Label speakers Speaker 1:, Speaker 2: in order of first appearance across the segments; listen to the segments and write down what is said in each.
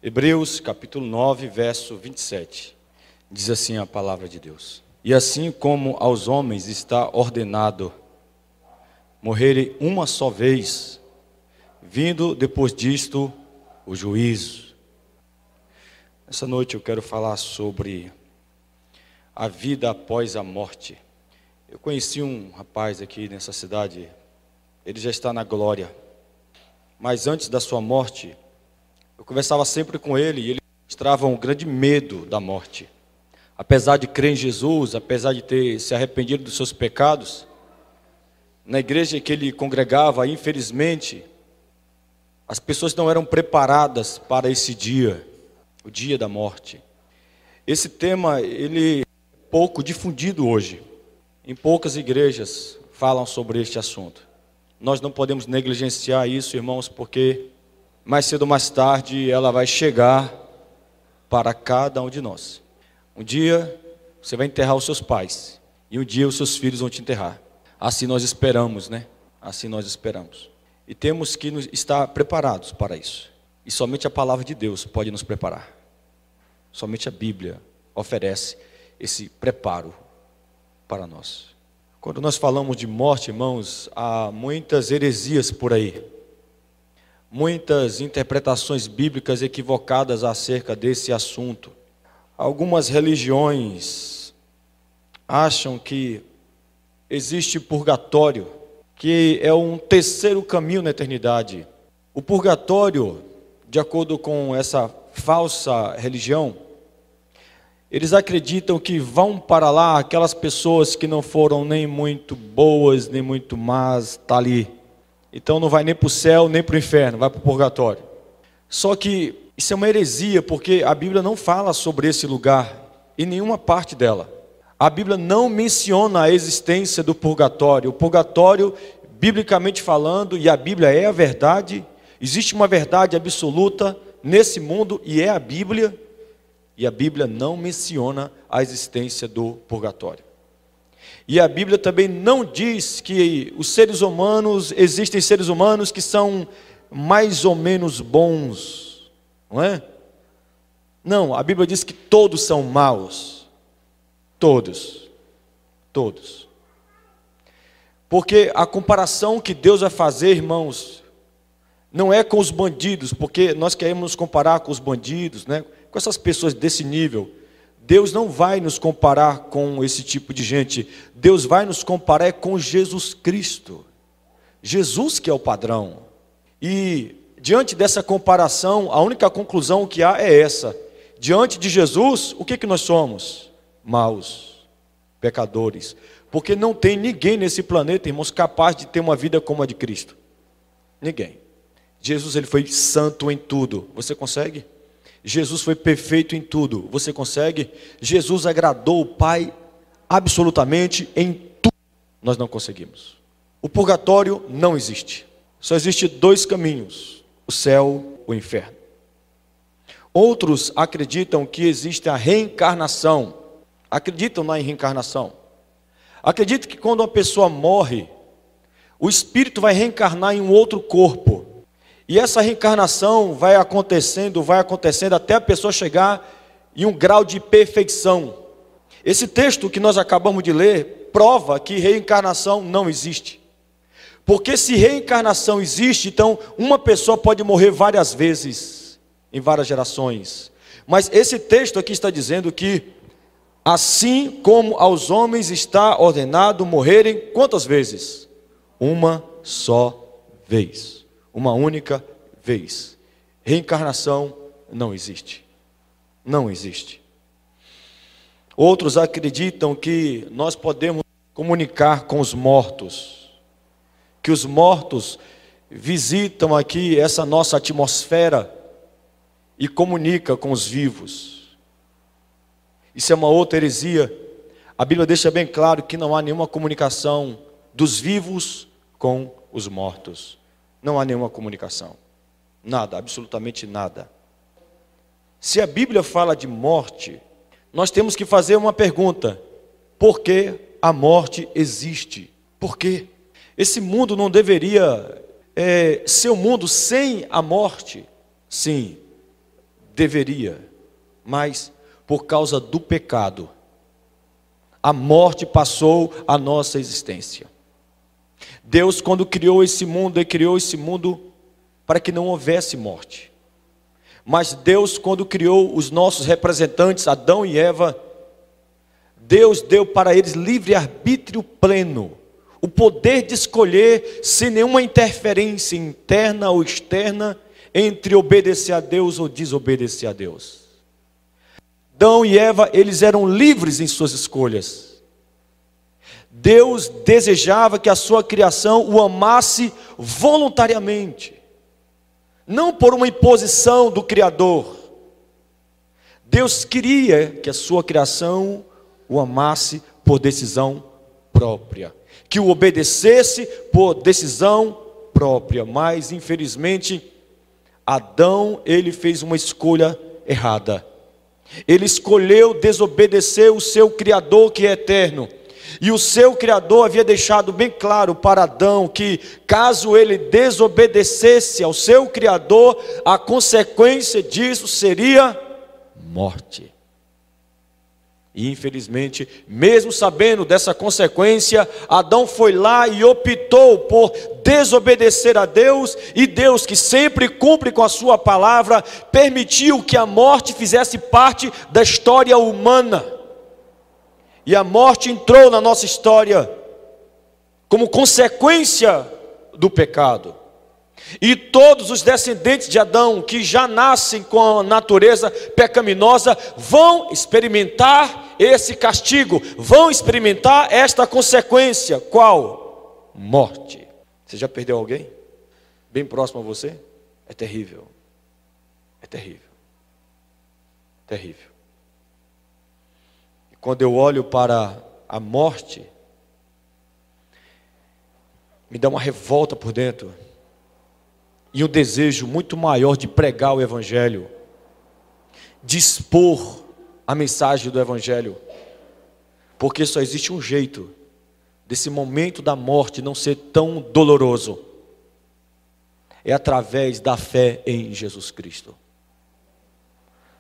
Speaker 1: Hebreus capítulo 9, verso 27. Diz assim a palavra de Deus: E assim como aos homens está ordenado morrerem uma só vez, vindo depois disto o juízo. Essa noite eu quero falar sobre a vida após a morte. Eu conheci um rapaz aqui nessa cidade, ele já está na glória, mas antes da sua morte, eu conversava sempre com ele e ele mostrava um grande medo da morte. Apesar de crer em Jesus, apesar de ter se arrependido dos seus pecados, na igreja que ele congregava, infelizmente, as pessoas não eram preparadas para esse dia, o dia da morte. Esse tema, ele é pouco difundido hoje. Em poucas igrejas falam sobre este assunto. Nós não podemos negligenciar isso, irmãos, porque mais cedo ou mais tarde ela vai chegar para cada um de nós. Um dia você vai enterrar os seus pais e um dia os seus filhos vão te enterrar. Assim nós esperamos, né? Assim nós esperamos. E temos que estar preparados para isso. E somente a palavra de Deus pode nos preparar. Somente a Bíblia oferece esse preparo para nós. Quando nós falamos de morte, irmãos, há muitas heresias por aí. Muitas interpretações bíblicas equivocadas acerca desse assunto. Algumas religiões acham que existe purgatório, que é um terceiro caminho na eternidade. O purgatório, de acordo com essa falsa religião, eles acreditam que vão para lá aquelas pessoas que não foram nem muito boas, nem muito más, está ali. Então não vai nem para o céu, nem para o inferno, vai para o purgatório. Só que isso é uma heresia, porque a Bíblia não fala sobre esse lugar, em nenhuma parte dela. A Bíblia não menciona a existência do purgatório. O purgatório, biblicamente falando, e a Bíblia é a verdade, existe uma verdade absoluta nesse mundo, e é a Bíblia, e a Bíblia não menciona a existência do purgatório. E a Bíblia também não diz que os seres humanos, existem seres humanos que são mais ou menos bons, não é? Não, a Bíblia diz que todos são maus. Todos. Porque a comparação que Deus vai fazer, irmãos, não é com os bandidos, porque nós queremos nos comparar com os bandidos, né? Com essas pessoas desse nível. Deus não vai nos comparar com esse tipo de gente. Deus vai nos comparar com Jesus Cristo. Jesus que é o padrão. E diante dessa comparação, a única conclusão que há é essa. Diante de Jesus, o que nós somos? Maus, pecadores. Porque não tem ninguém nesse planeta, irmãos, capaz de ter uma vida como a de Cristo. Ninguém. Jesus, ele foi santo em tudo. Você consegue? Jesus foi perfeito em tudo. Você consegue? Jesus agradou o Pai absolutamente em tudo. Nós não conseguimos. O purgatório não existe. Só existe dois caminhos: o céu, o inferno. Outros acreditam que existe a reencarnação. Acreditam na reencarnação. Acreditam que quando uma pessoa morre, o espírito vai reencarnar em um outro corpo. E essa reencarnação vai acontecendo até a pessoa chegar em um grau de perfeição. Esse texto que nós acabamos de ler prova que reencarnação não existe. Porque se reencarnação existe, então uma pessoa pode morrer várias vezes, em várias gerações. Mas esse texto aqui está dizendo que assim como aos homens está ordenado morrerem quantas vezes? Uma só vez. Uma única vez. Reencarnação não existe. Não existe. Outros acreditam que nós podemos comunicar com os mortos. Que os mortos visitam aqui essa nossa atmosfera e comunicam com os vivos. Isso é uma outra heresia. A Bíblia deixa bem claro que não há nenhuma comunicação dos vivos com os mortos. Não há nenhuma comunicação. Nada, absolutamente nada. Se a Bíblia fala de morte, nós temos que fazer uma pergunta: por que a morte existe? Por quê? Esse mundo não deveria ser um mundo sem a morte? Sim, deveria, mas por causa do pecado, a morte passou a nossa existência. Deus, quando criou esse mundo, Ele criou esse mundo para que não houvesse morte. Mas Deus, quando criou os nossos representantes, Adão e Eva, Deus deu para eles livre-arbítrio pleno, o poder de escolher sem nenhuma interferência interna ou externa entre obedecer a Deus ou desobedecer a Deus. Adão e Eva, eles eram livres em suas escolhas. Deus desejava que a sua criação o amasse voluntariamente, não por uma imposição do Criador. Deus queria que a sua criação o amasse por decisão própria, que o obedecesse por decisão própria. Mas infelizmente Adão, ele fez uma escolha errada. Ele escolheu desobedecer o seu Criador, que é eterno. E o seu Criador havia deixado bem claro para Adão que, caso ele desobedecesse ao seu Criador, a consequência disso seria morte. E infelizmente, mesmo sabendo dessa consequência, Adão foi lá e optou por desobedecer a Deus, e Deus, que sempre cumpre com a sua palavra, permitiu que a morte fizesse parte da história humana. E a morte entrou na nossa história como consequência do pecado. E todos os descendentes de Adão que já nascem com a natureza pecaminosa vão experimentar esse castigo, vão experimentar esta consequência. Qual? Morte. Você já perdeu alguém? Bem próximo a você? É terrível. É terrível. Terrível. E quando eu olho para a morte, me dá uma revolta por dentro. E um desejo muito maior de pregar o Evangelho, de expor a mensagem do Evangelho, porque só existe um jeito desse momento da morte não ser tão doloroso, é através da fé em Jesus Cristo.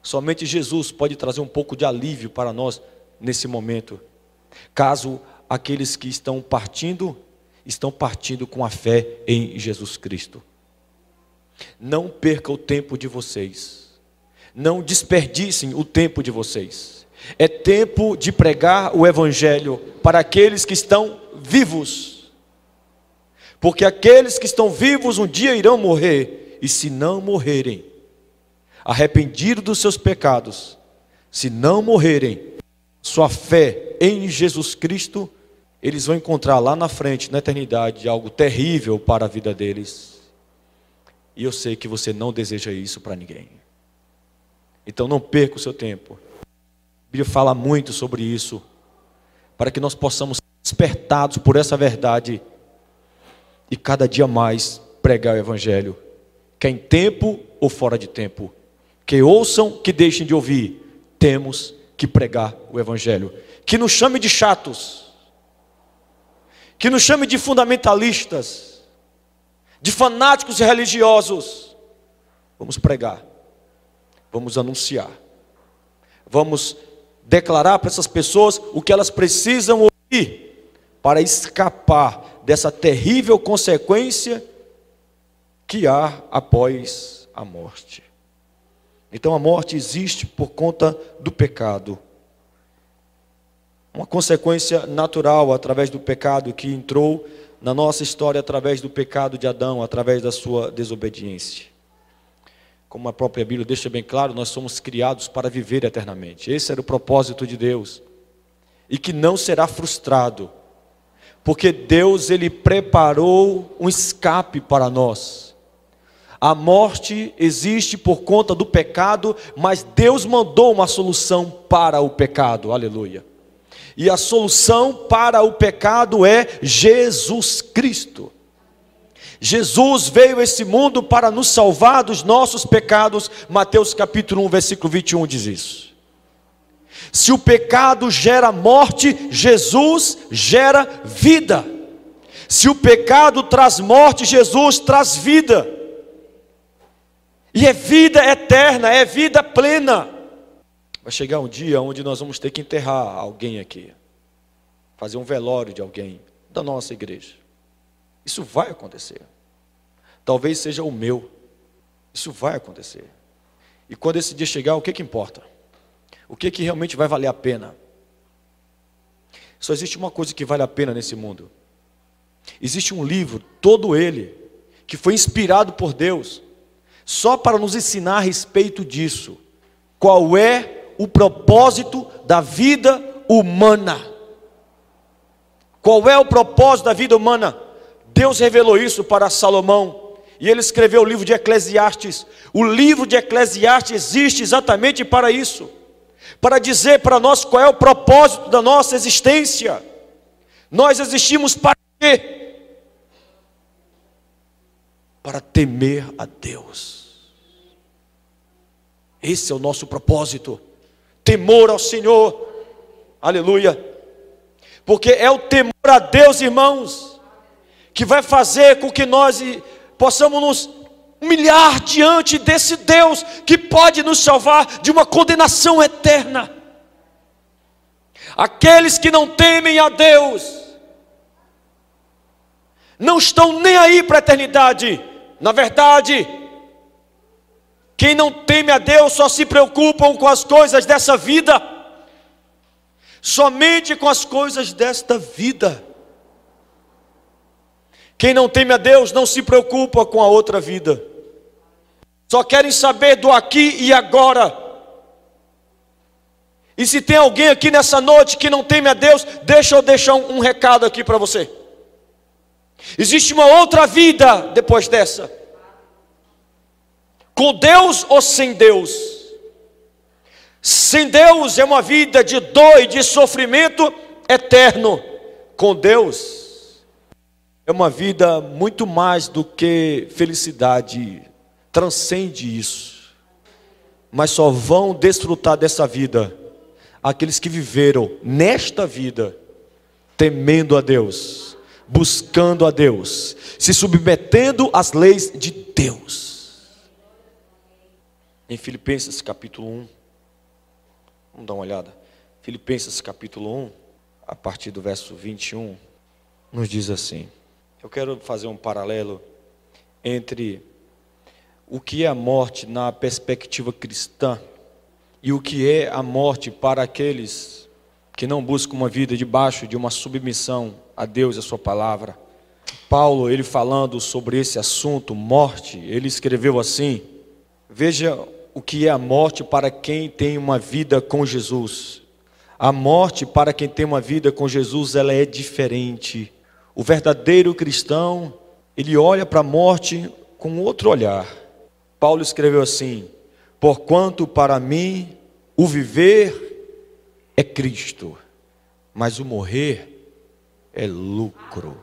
Speaker 1: Somente Jesus pode trazer um pouco de alívio para nós nesse momento, caso aqueles que estão partindo com a fé em Jesus Cristo. Não perca o tempo de vocês. Não desperdicem o tempo de vocês. É tempo de pregar o Evangelho para aqueles que estão vivos. Porque aqueles que estão vivos um dia irão morrer. E se não morrerem, arrependidos dos seus pecados, se não morrerem, sua fé em Jesus Cristo, eles vão encontrar lá na frente, na eternidade, algo terrível para a vida deles. E eu sei que você não deseja isso para ninguém. Então não perca o seu tempo. A Bíblia fala muito sobre isso, para que nós possamos ser despertados por essa verdade e cada dia mais pregar o Evangelho, quer em tempo ou fora de tempo, que ouçam, que deixem de ouvir, temos que pregar o Evangelho. Que nos chame de chatos, que nos chame de fundamentalistas, de fanáticos religiosos. Vamos pregar, vamos anunciar, vamos declarar para essas pessoas o que elas precisam ouvir para escapar dessa terrível consequência que há após a morte. Então a morte existe por conta do pecado, uma consequência natural através do pecado que entrou na nossa história através do pecado de Adão, através da sua desobediência. Como a própria Bíblia deixa bem claro, nós somos criados para viver eternamente. Esse era o propósito de Deus, e que não será frustrado, porque Deus, Ele preparou um escape para nós. A morte existe por conta do pecado, mas Deus mandou uma solução para o pecado, aleluia. E a solução para o pecado é Jesus Cristo. Jesus veio a esse mundo para nos salvar dos nossos pecados. Mateus capítulo 1, versículo 21 diz isso. Se o pecado gera morte, Jesus gera vida. Se o pecado traz morte, Jesus traz vida. E é vida eterna, é vida plena. Vai chegar um dia onde nós vamos ter que enterrar alguém aqui, fazer um velório de alguém da nossa igreja. Isso vai acontecer. Talvez seja o meu. Isso vai acontecer. E quando esse dia chegar, o que importa? O que realmente vai valer a pena? Só existe uma coisa que vale a pena nesse mundo. Existe um livro, todo ele, que foi inspirado por Deus, só para nos ensinar a respeito disso. Qual é o propósito da vida humana? Qual é o propósito da vida humana? Deus revelou isso para Salomão. E ele escreveu o livro de Eclesiastes. O livro de Eclesiastes existe exatamente para isso. Para dizer para nós qual é o propósito da nossa existência. Nós existimos para quê? Para temer a Deus. Esse é o nosso propósito. Temor ao Senhor. Aleluia. Porque é o temor a Deus, irmãos, que vai fazer com que nós possamos nos humilhar diante desse Deus que pode nos salvar de uma condenação eterna. Aqueles que não temem a Deus não estão nem aí para a eternidade. Na verdade, quem não teme a Deus só se preocupam com as coisas dessa vida, somente com as coisas desta vida. Quem não teme a Deus não se preocupa com a outra vida. Só querem saber do aqui e agora. E se tem alguém aqui nessa noite que não teme a Deus, deixa eu deixar um recado aqui para você. Existe uma outra vida depois dessa. Com Deus ou sem Deus? Sem Deus é uma vida de dor e de sofrimento eterno. Com Deus é uma vida muito mais do que felicidade, transcende isso. Mas só vão desfrutar dessa vida aqueles que viveram nesta vida temendo a Deus, buscando a Deus, se submetendo às leis de Deus. Em Filipenses capítulo 1, vamos dar uma olhada. Filipenses capítulo 1, a partir do verso 21, nos diz assim. Eu quero fazer um paralelo entre o que é a morte na perspectiva cristã e o que é a morte para aqueles que não buscam uma vida debaixo de uma submissão a Deus e a sua palavra. Paulo, ele falando sobre esse assunto, morte, ele escreveu assim: veja o que é a morte para quem tem uma vida com Jesus. A morte para quem tem uma vida com Jesus, ela é diferente. O verdadeiro cristão, ele olha para a morte com outro olhar. Paulo escreveu assim: porquanto para mim o viver é Cristo, mas o morrer é lucro.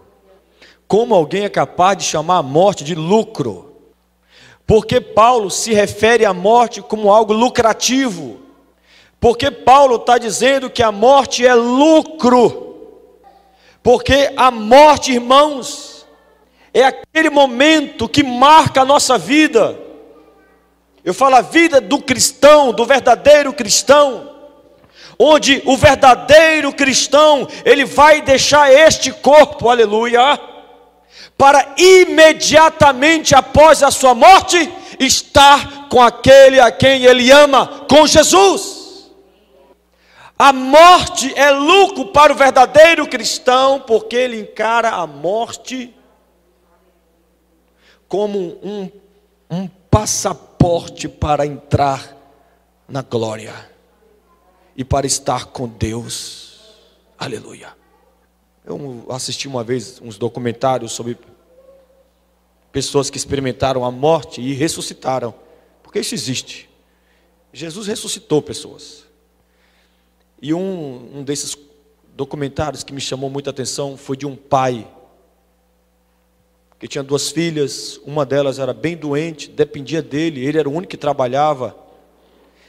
Speaker 1: Como alguém é capaz de chamar a morte de lucro? Porque Paulo se refere à morte como algo lucrativo. Porque Paulo está dizendo que a morte é lucro. Porque a morte, irmãos, é aquele momento que marca a nossa vida. Eu falo a vida do cristão, do verdadeiro cristão. Onde o verdadeiro cristão, ele vai deixar este corpo, aleluia, para imediatamente após a sua morte, estar com aquele a quem ele ama, com Jesus. A morte é lucro para o verdadeiro cristão, porque ele encara a morte como um passaporte para entrar na glória e para estar com Deus. Aleluia. Eu assisti uma vez uns documentários sobre pessoas que experimentaram a morte e ressuscitaram, porque isso existe. Jesus ressuscitou pessoas. E um desses documentários que me chamou muita atenção foi de um pai que tinha 2 filhas, uma delas era bem doente, dependia dele, ele era o único que trabalhava.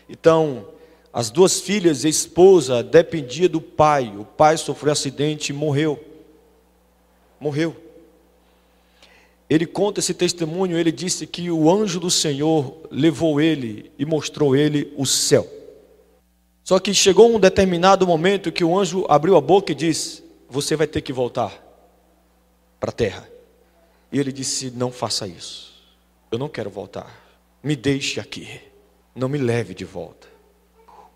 Speaker 1: Então, as 2 filhas e a esposa dependiam do pai. O pai sofreu um acidente e morreu. ele conta esse testemunho, ele disse que o anjo do Senhor levou ele e mostrou ele o céu. Só que chegou um determinado momento que o anjo abriu a boca e disse: você vai ter que voltar para a terra. E ele disse: não faça isso, eu não quero voltar, me deixe aqui, não me leve de volta.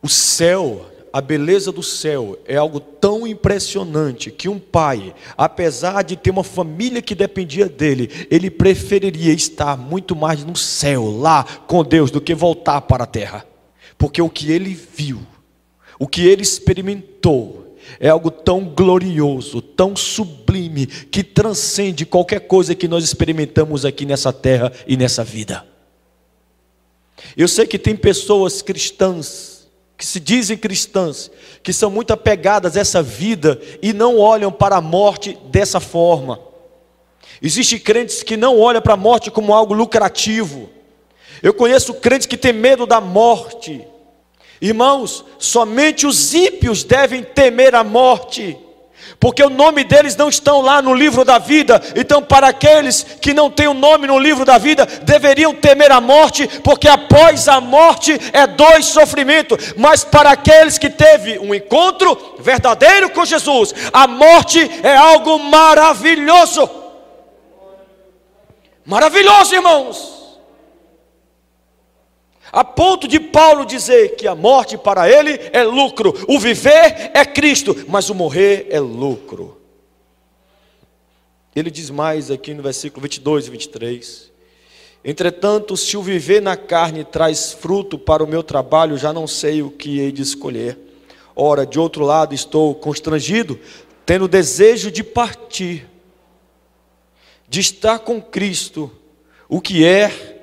Speaker 1: O céu, a beleza do céu é algo tão impressionante que um pai, apesar de ter uma família que dependia dele, ele preferiria estar muito mais no céu, lá com Deus, do que voltar para a terra. Porque o que ele viu, o que ele experimentou, é algo tão glorioso, tão sublime, que transcende qualquer coisa que nós experimentamos aqui nessa terra e nessa vida. Eu sei que tem pessoas cristãs, que se dizem cristãs, que são muito apegadas a essa vida e não olham para a morte dessa forma. Existem crentes que não olham para a morte como algo lucrativo. Eu conheço crentes que têm medo da morte. Irmãos, somente os ímpios devem temer a morte, porque o nome deles não estão lá no livro da vida. Então, para aqueles que não têm o nome no livro da vida, deveriam temer a morte, porque após a morte é dor e sofrimento. Mas para aqueles que teve um encontro verdadeiro com Jesus, a morte é algo maravilhoso. Maravilhoso, irmãos. A ponto de Paulo dizer que a morte para ele é lucro, o viver é Cristo, mas o morrer é lucro. Ele diz mais aqui no versículo 22 e 23: entretanto, se o viver na carne traz fruto para o meu trabalho, já não sei o que hei de escolher. Ora, de outro lado estou constrangido, tendo desejo de partir, de estar com Cristo, o que é...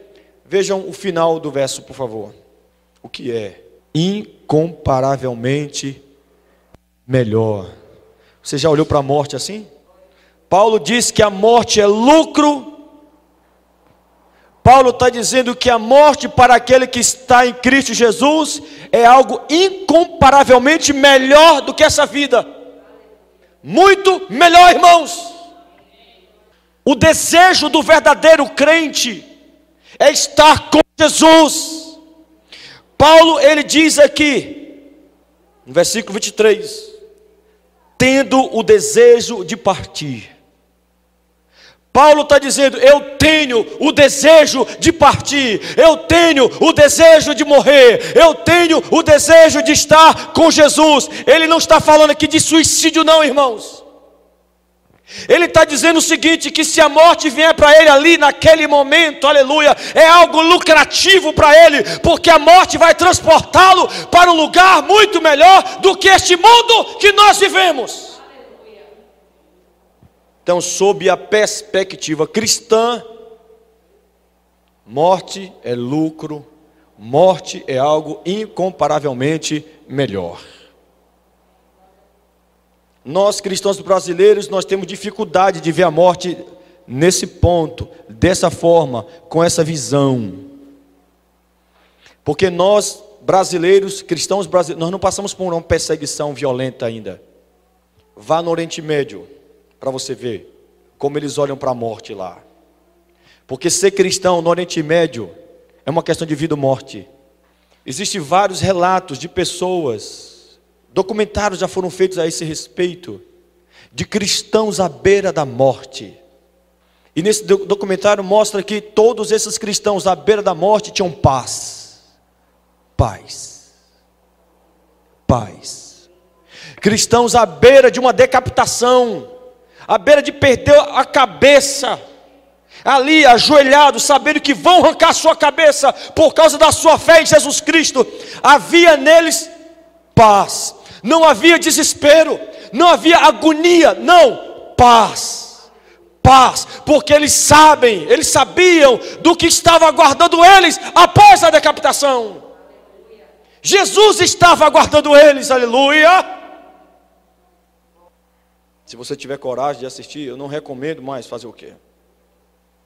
Speaker 1: Vejam o final do verso, por favor. O que é incomparavelmente melhor. Você já olhou para a morte assim? Paulo diz que a morte é lucro. Paulo está dizendo que a morte para aquele que está em Cristo Jesus é algo incomparavelmente melhor do que essa vida. Muito melhor, irmãos. O desejo do verdadeiro crente é estar com Jesus. Paulo, ele diz aqui, no versículo 23, tendo o desejo de partir. Paulo está dizendo, eu tenho o desejo de partir, eu tenho o desejo de morrer, eu tenho o desejo de estar com Jesus. Ele não está falando aqui de suicídio não, irmãos. Ele está dizendo o seguinte, que se a morte vier para ele ali naquele momento, aleluia, é algo lucrativo para ele, porque a morte vai transportá-lo para um lugar muito melhor do que este mundo que nós vivemos. Então, sob a perspectiva cristã, morte é lucro, morte é algo incomparavelmente melhor. Nós cristãos brasileiros, nós temos dificuldade de ver a morte nesse ponto, dessa forma, com essa visão. Porque nós brasileiros, cristãos brasileiros, nós não passamos por uma perseguição violenta ainda. Vá no Oriente Médio, para você ver como eles olham para a morte lá. Porque ser cristão no Oriente Médio é uma questão de vida ou morte. Existem vários relatos de pessoas, documentários já foram feitos a esse respeito, de cristãos à beira da morte. E nesse documentário mostra que todos esses cristãos à beira da morte tinham paz. Paz. Paz. Cristãos à beira de uma decapitação, à beira de perder a cabeça, ali ajoelhados, sabendo que vão arrancar sua cabeça por causa da sua fé em Jesus Cristo. Havia neles paz. Não havia desespero, não havia agonia, não, paz, paz, porque eles sabiam do que estava aguardando eles após a decapitação. Jesus estava aguardando eles, aleluia. Se você tiver coragem de assistir, eu não recomendo mais fazer o quê?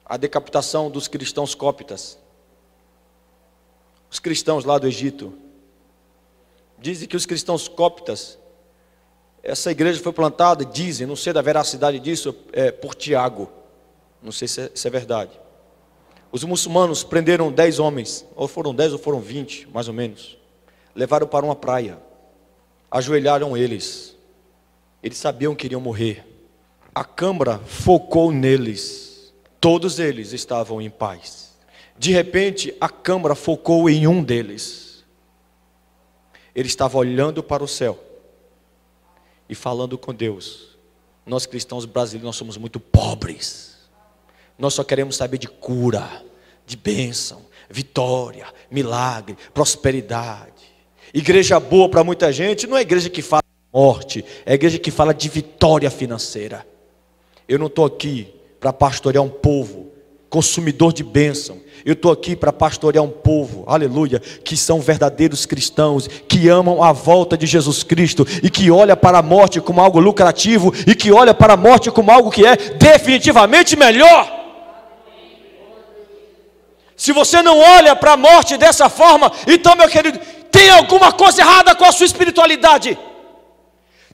Speaker 1: A decapitação dos cristãos cóptas, os cristãos lá do Egito. Dizem que os cristãos cóptas, essa igreja foi plantada, dizem, não sei da veracidade disso, por Tiago. Não sei se é verdade. Os muçulmanos prenderam 10 homens, ou foram 10 ou foram 20, mais ou menos. Levaram para uma praia, ajoelharam eles. Eles sabiam que iriam morrer. A câmara focou neles. Todos eles estavam em paz. De repente, a câmara focou em um deles. Ele estava olhando para o céu e falando com Deus. Nós cristãos brasileiros, nós somos muito pobres. Nós só queremos saber de cura, de bênção, vitória, milagre, prosperidade. Igreja boa para muita gente não é igreja que fala de morte, é igreja que fala de vitória financeira. Eu não estou aqui para pastorear um povo consumidor de bênção. Eu estou aqui para pastorear um povo, aleluia, que são verdadeiros cristãos, que amam a volta de Jesus Cristo e que olha para a morte como algo lucrativo e que olha para a morte como algo que é definitivamente melhor. Se você não olha para a morte dessa forma, então, meu querido, tem alguma coisa errada com a sua espiritualidade.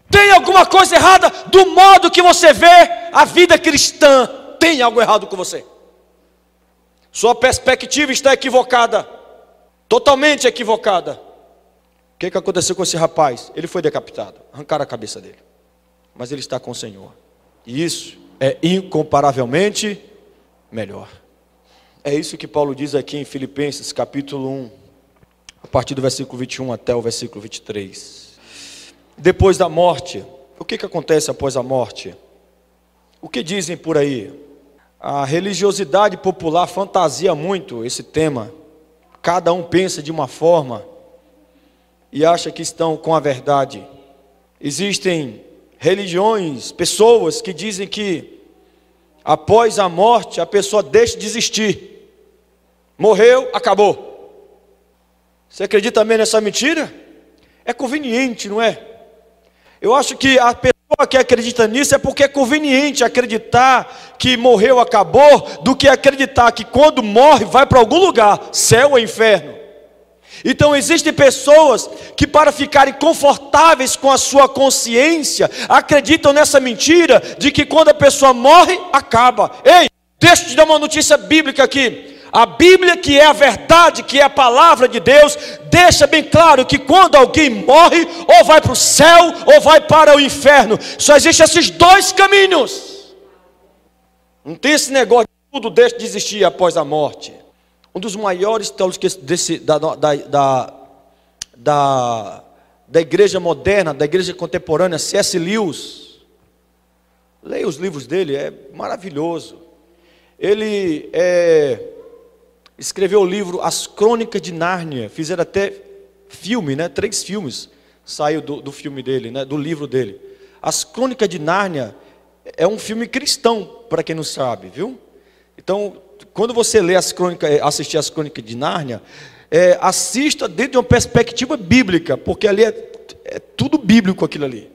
Speaker 1: Tem alguma coisa errada do modo que você vê a vida cristã. Tem algo errado com você. Sua perspectiva está equivocada. Totalmente equivocada. O que aconteceu com esse rapaz? Ele foi decapitado. Arrancaram a cabeça dele. Mas ele está com o Senhor. E isso é incomparavelmente melhor. É isso que Paulo diz aqui em Filipenses capítulo 1. A partir do versículo 21 até o versículo 23. Depois da morte. O que acontece após a morte? O que dizem por aí? A religiosidade popular fantasia muito esse tema. Cada um pensa de uma forma e acha que estão com a verdade. Existem religiões, pessoas que dizem que após a morte a pessoa deixa de existir. Morreu, acabou. Você acredita também nessa mentira? É conveniente, não é? Eu acho que a pessoa que acredita nisso é porque é conveniente acreditar que morreu, acabou, do que acreditar que quando morre vai para algum lugar, céu ou inferno. Então existem pessoas que, para ficarem confortáveis com a sua consciência, acreditam nessa mentira de que quando a pessoa morre, acaba. Ei, deixa eu te dar uma notícia bíblica aqui. A Bíblia, que é a verdade, que é a palavra de Deus, deixa bem claro que quando alguém morre, ou vai para o céu, ou vai para o inferno. Só existem esses dois caminhos. Não tem esse negócio de tudo deixa de existir após a morte. Um dos maiores teólogos da igreja moderna, da igreja contemporânea, C.S. Lewis. Leia os livros dele, é maravilhoso. Ele escreveu o livro As Crônicas de Nárnia. Fizeram até filme, 3 filmes saiu do filme dele, do livro dele. As Crônicas de Nárnia é um filme cristão, para quem não sabe, viu? Então, quando você lê as crônicas, assistir as Crônicas de Nárnia, assista dentro de uma perspectiva bíblica, porque ali é tudo bíblico aquilo ali.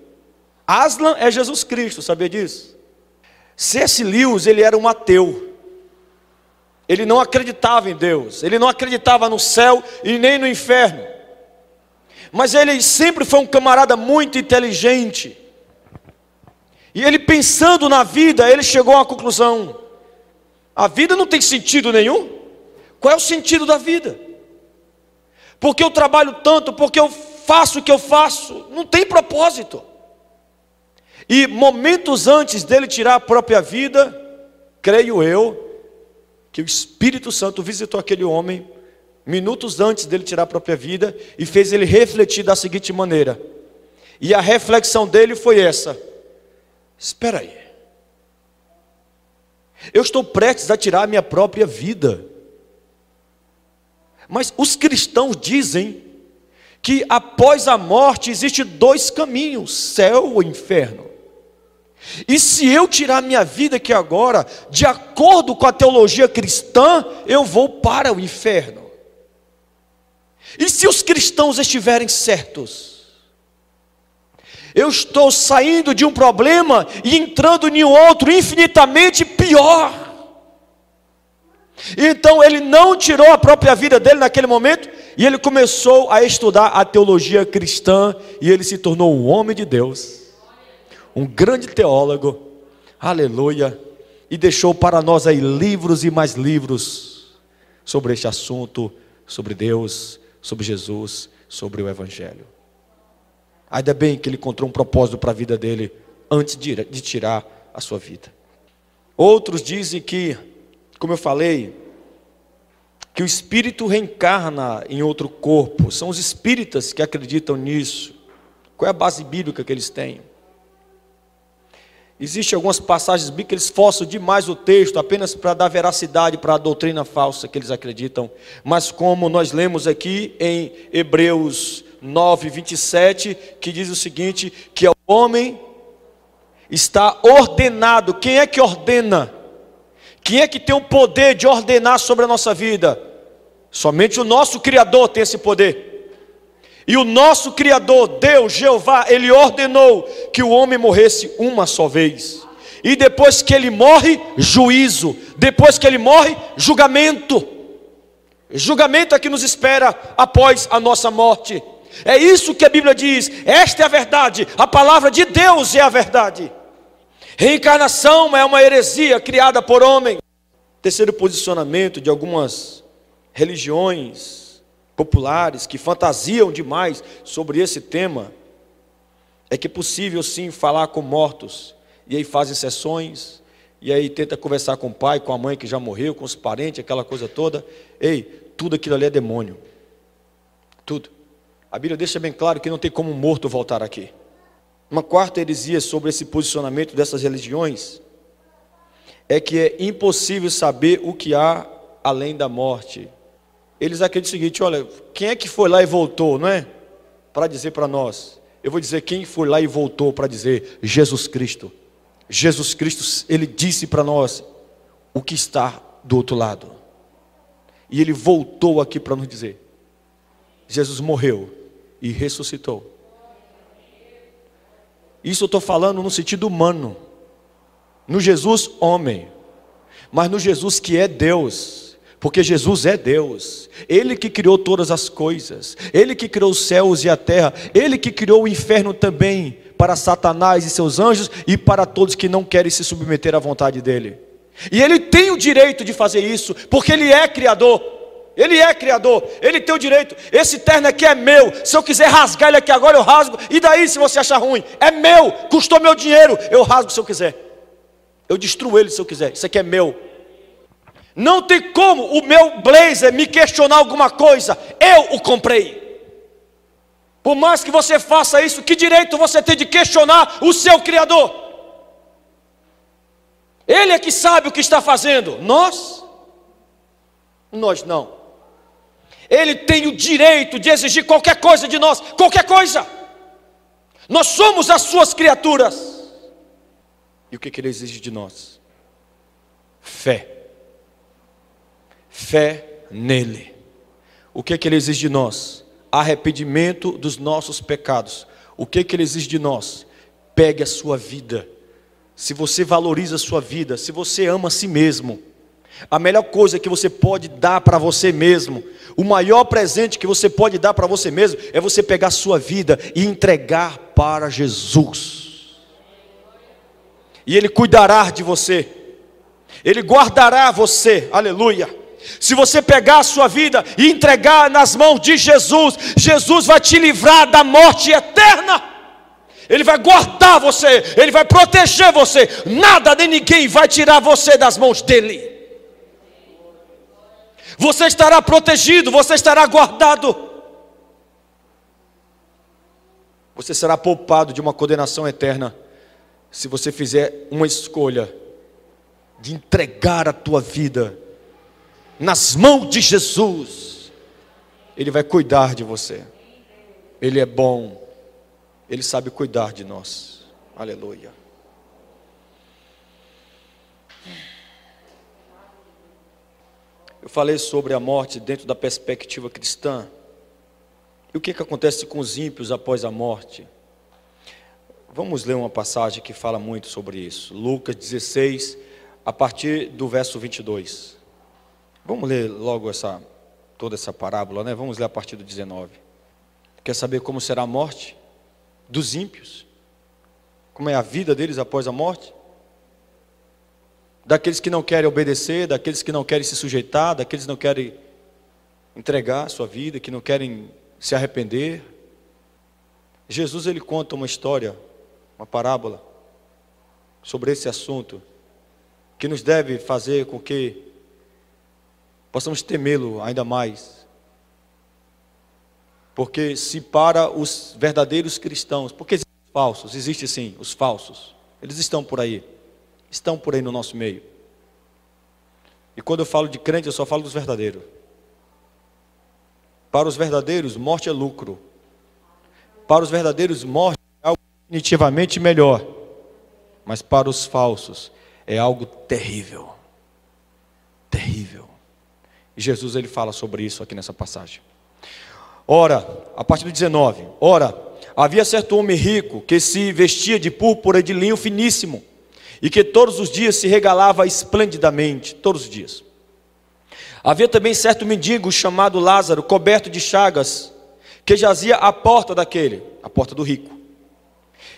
Speaker 1: Aslan é Jesus Cristo, sabia disso? C.S. Lewis, ele era um ateu. Ele não acreditava em Deus, ele não acreditava no céu e nem no inferno. Mas ele sempre foi um camarada muito inteligente. E ele, pensando na vida, ele chegou a uma conclusão: a vida não tem sentido nenhum. Qual é o sentido da vida? Porque eu trabalho tanto, porque eu faço o que eu faço, não tem propósito. E momentos antes dele tirar a própria vida, creio eu, que o Espírito Santo visitou aquele homem, minutos antes dele tirar a própria vida, e fez ele refletir da seguinte maneira. E a reflexão dele foi essa: espera aí, eu estou prestes a tirar a minha própria vida. Mas os cristãos dizem que após a morte existem 2 caminhos, céu ou inferno. E se eu tirar minha vida aqui agora, de acordo com a teologia cristã, eu vou para o inferno. E se os cristãos estiverem certos? Eu estou saindo de um problema e entrando em um outro infinitamente pior. Então ele não tirou a própria vida dele naquele momento, e ele começou a estudar a teologia cristã, e ele se tornou um homem de Deus, um grande teólogo, aleluia. e deixou para nós aí livros e mais livros sobre este assunto, sobre Deus, sobre Jesus, sobre o Evangelho. Ainda bem que ele encontrou um propósito para a vida dele antes de tirar a sua vida. Outros dizem que, como eu falei, que o espírito reencarna em outro corpo. São os espíritas que acreditam nisso. Qual é a base bíblica que eles têm? Existem algumas passagens bíblicas que eles forçam demais o texto, apenas para dar veracidade para a doutrina falsa que eles acreditam. Mas como nós lemos aqui em Hebreus 9, 27, que diz o seguinte, que o homem está ordenado. Quem é que ordena? Quem é que tem o poder de ordenar sobre a nossa vida? Somente o nosso Criador tem esse poder. E o nosso Criador, Deus, Jeová, Ele ordenou que o homem morresse uma só vez. E depois que ele morre, juízo. Depois que ele morre, julgamento. Julgamento é que nos espera após a nossa morte. É isso que a Bíblia diz. Esta é a verdade. A palavra de Deus é a verdade. Reencarnação é uma heresia criada por homem. Terceiro posicionamento de algumas religiões populares que fantasiam demais sobre esse tema é que é possível sim falar com mortos, e aí fazem sessões, e aí tenta conversar com o pai, com a mãe que já morreu, com os parentes, aquela coisa toda. Ei, tudo aquilo ali é demônio, tudo. A Bíblia deixa bem claro que não tem como um morto voltar aqui. Uma quarta heresia sobre esse posicionamento dessas religiões é que é impossível saber o que há além da morte. Eles acreditam o seguinte: olha, quem é que foi lá e voltou, não é? Para dizer para nós. Eu vou dizer quem foi lá e voltou para dizer: Jesus Cristo. Jesus Cristo, Ele disse para nós o que está do outro lado. E Ele voltou aqui para nos dizer. Jesus morreu e ressuscitou. Isso eu estou falando no sentido humano. No Jesus homem. Mas no Jesus que é Deus. Porque Jesus é Deus, Ele que criou todas as coisas, Ele que criou os céus e a terra, Ele que criou o inferno também, para Satanás e seus anjos, e para todos que não querem se submeter à vontade dEle. E Ele tem o direito de fazer isso, porque Ele é Criador, Ele tem o direito. Esse terno aqui é meu, se eu quiser rasgar ele aqui agora eu rasgo, e daí se você achar ruim? É meu, custou meu dinheiro, eu rasgo se eu quiser, eu destruo ele se eu quiser, isso aqui é meu. Não tem como o meu blazer me questionar alguma coisa, eu o comprei. Por mais que você faça isso, que direito você tem de questionar o seu Criador? Ele é que sabe o que está fazendo, nós não. Ele tem o direito de exigir qualquer coisa de nós, qualquer coisa. Nós somos as suas criaturas. E o que Ele exige de nós? Fé. Fé nele. O que Ele exige de nós? Arrependimento dos nossos pecados. O que Ele exige de nós? Pegue a sua vida. Se você valoriza a sua vida, se você ama a si mesmo, a melhor coisa que você pode dar para você mesmo, o maior presente que você pode dar para você mesmo, é você pegar a sua vida e entregar para Jesus. E Ele cuidará de você, Ele guardará você, aleluia. Se você pegar a sua vida e entregar nas mãos de Jesus, Jesus vai te livrar da morte eterna. Ele vai guardar você, Ele vai proteger você. Nada nem ninguém vai tirar você das mãos dEle. Você estará protegido, você estará guardado. Você será poupado de uma condenação eterna, se você fizer uma escolha de entregar a tua vida nas mãos de Jesus. Ele vai cuidar de você. Ele é bom. Ele sabe cuidar de nós. Aleluia. Eu falei sobre a morte dentro da perspectiva cristã. E o que acontece com os ímpios após a morte? Vamos ler uma passagem que fala muito sobre isso. Lucas 16, a partir do verso 22. Vamos ler logo toda essa parábola, né? Vamos ler a partir do 19. Quer saber como será a morte dos ímpios? Como é a vida deles após a morte? daqueles que não querem obedecer, daqueles que não querem se sujeitar, daqueles que não querem entregar a sua vida, que não querem se arrepender. Jesus, ele conta uma história, uma parábola sobre esse assunto, que nos deve fazer com que possamos temê-lo ainda mais. Porque se para os verdadeiros cristãos, porque existem os falsos, existe sim os falsos, eles estão por aí no nosso meio. E quando eu falo de crente, eu só falo dos verdadeiros. Para os verdadeiros, morte é lucro. Para os verdadeiros, morte é algo definitivamente melhor. Mas para os falsos, é algo terrível. Terrível. E Jesus, ele fala sobre isso aqui nessa passagem. Ora, a partir do 19. Ora, havia certo homem rico que se vestia de púrpura e de linho finíssimo, e que todos os dias se regalava esplendidamente, todos os dias. Havia também certo mendigo chamado Lázaro, coberto de chagas, que jazia à porta a porta do rico,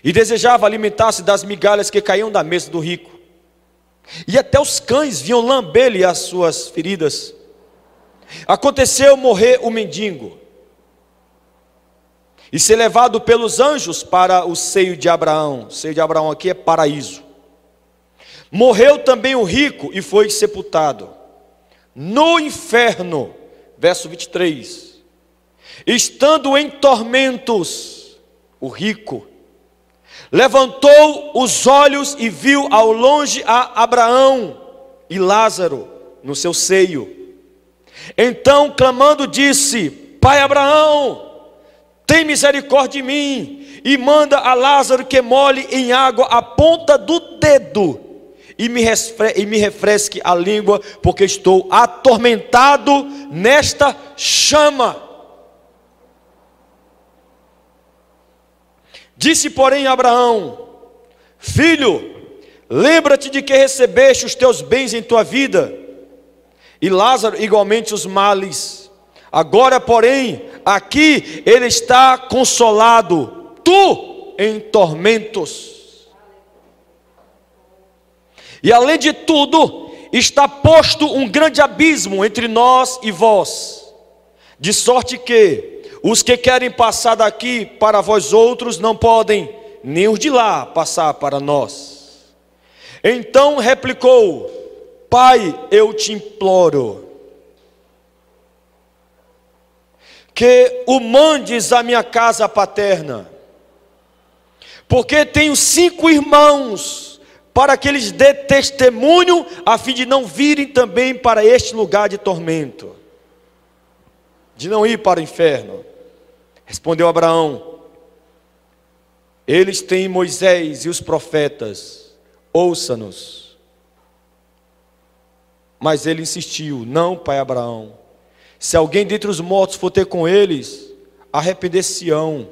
Speaker 1: e desejava alimentar-se das migalhas que caíam da mesa do rico. E até os cães vinham lamber-lhe as suas feridas. Aconteceu morrer o mendigo, e ser levado pelos anjos para o seio de Abraão. O seio de Abraão aqui é paraíso. Morreu também o rico e foi sepultado no inferno. Verso 23. Estando em tormentos, o rico levantou os olhos e viu ao longe a Abraão e Lázaro no seu seio. Então, clamando, disse: Pai Abraão, tem misericórdia de mim, e manda a Lázaro que molhe em água a ponta do dedo, e me refresque a língua, porque estou atormentado nesta chama. Disse, porém, Abraão: Filho, lembra-te de que recebeste os teus bens em tua vida, e Lázaro igualmente os males. Agora, porém, aqui ele está consolado, tu em tormentos. E além de tudo, está posto um grande abismo entre nós e vós, de sorte que os que querem passar daqui para vós outros não podem, nem os de lá passar para nós. Então replicou: Pai, eu te imploro que o mandes à minha casa paterna, porque tenho 5 irmãos, para que eles dê testemunho, a fim de não virem também para este lugar de tormento, de não ir para o inferno. Respondeu Abraão: Eles têm Moisés e os profetas, ouça-nos. Mas ele insistiu: Não, pai Abraão, se alguém dentre os mortos for ter com eles, arrepender-se-ão.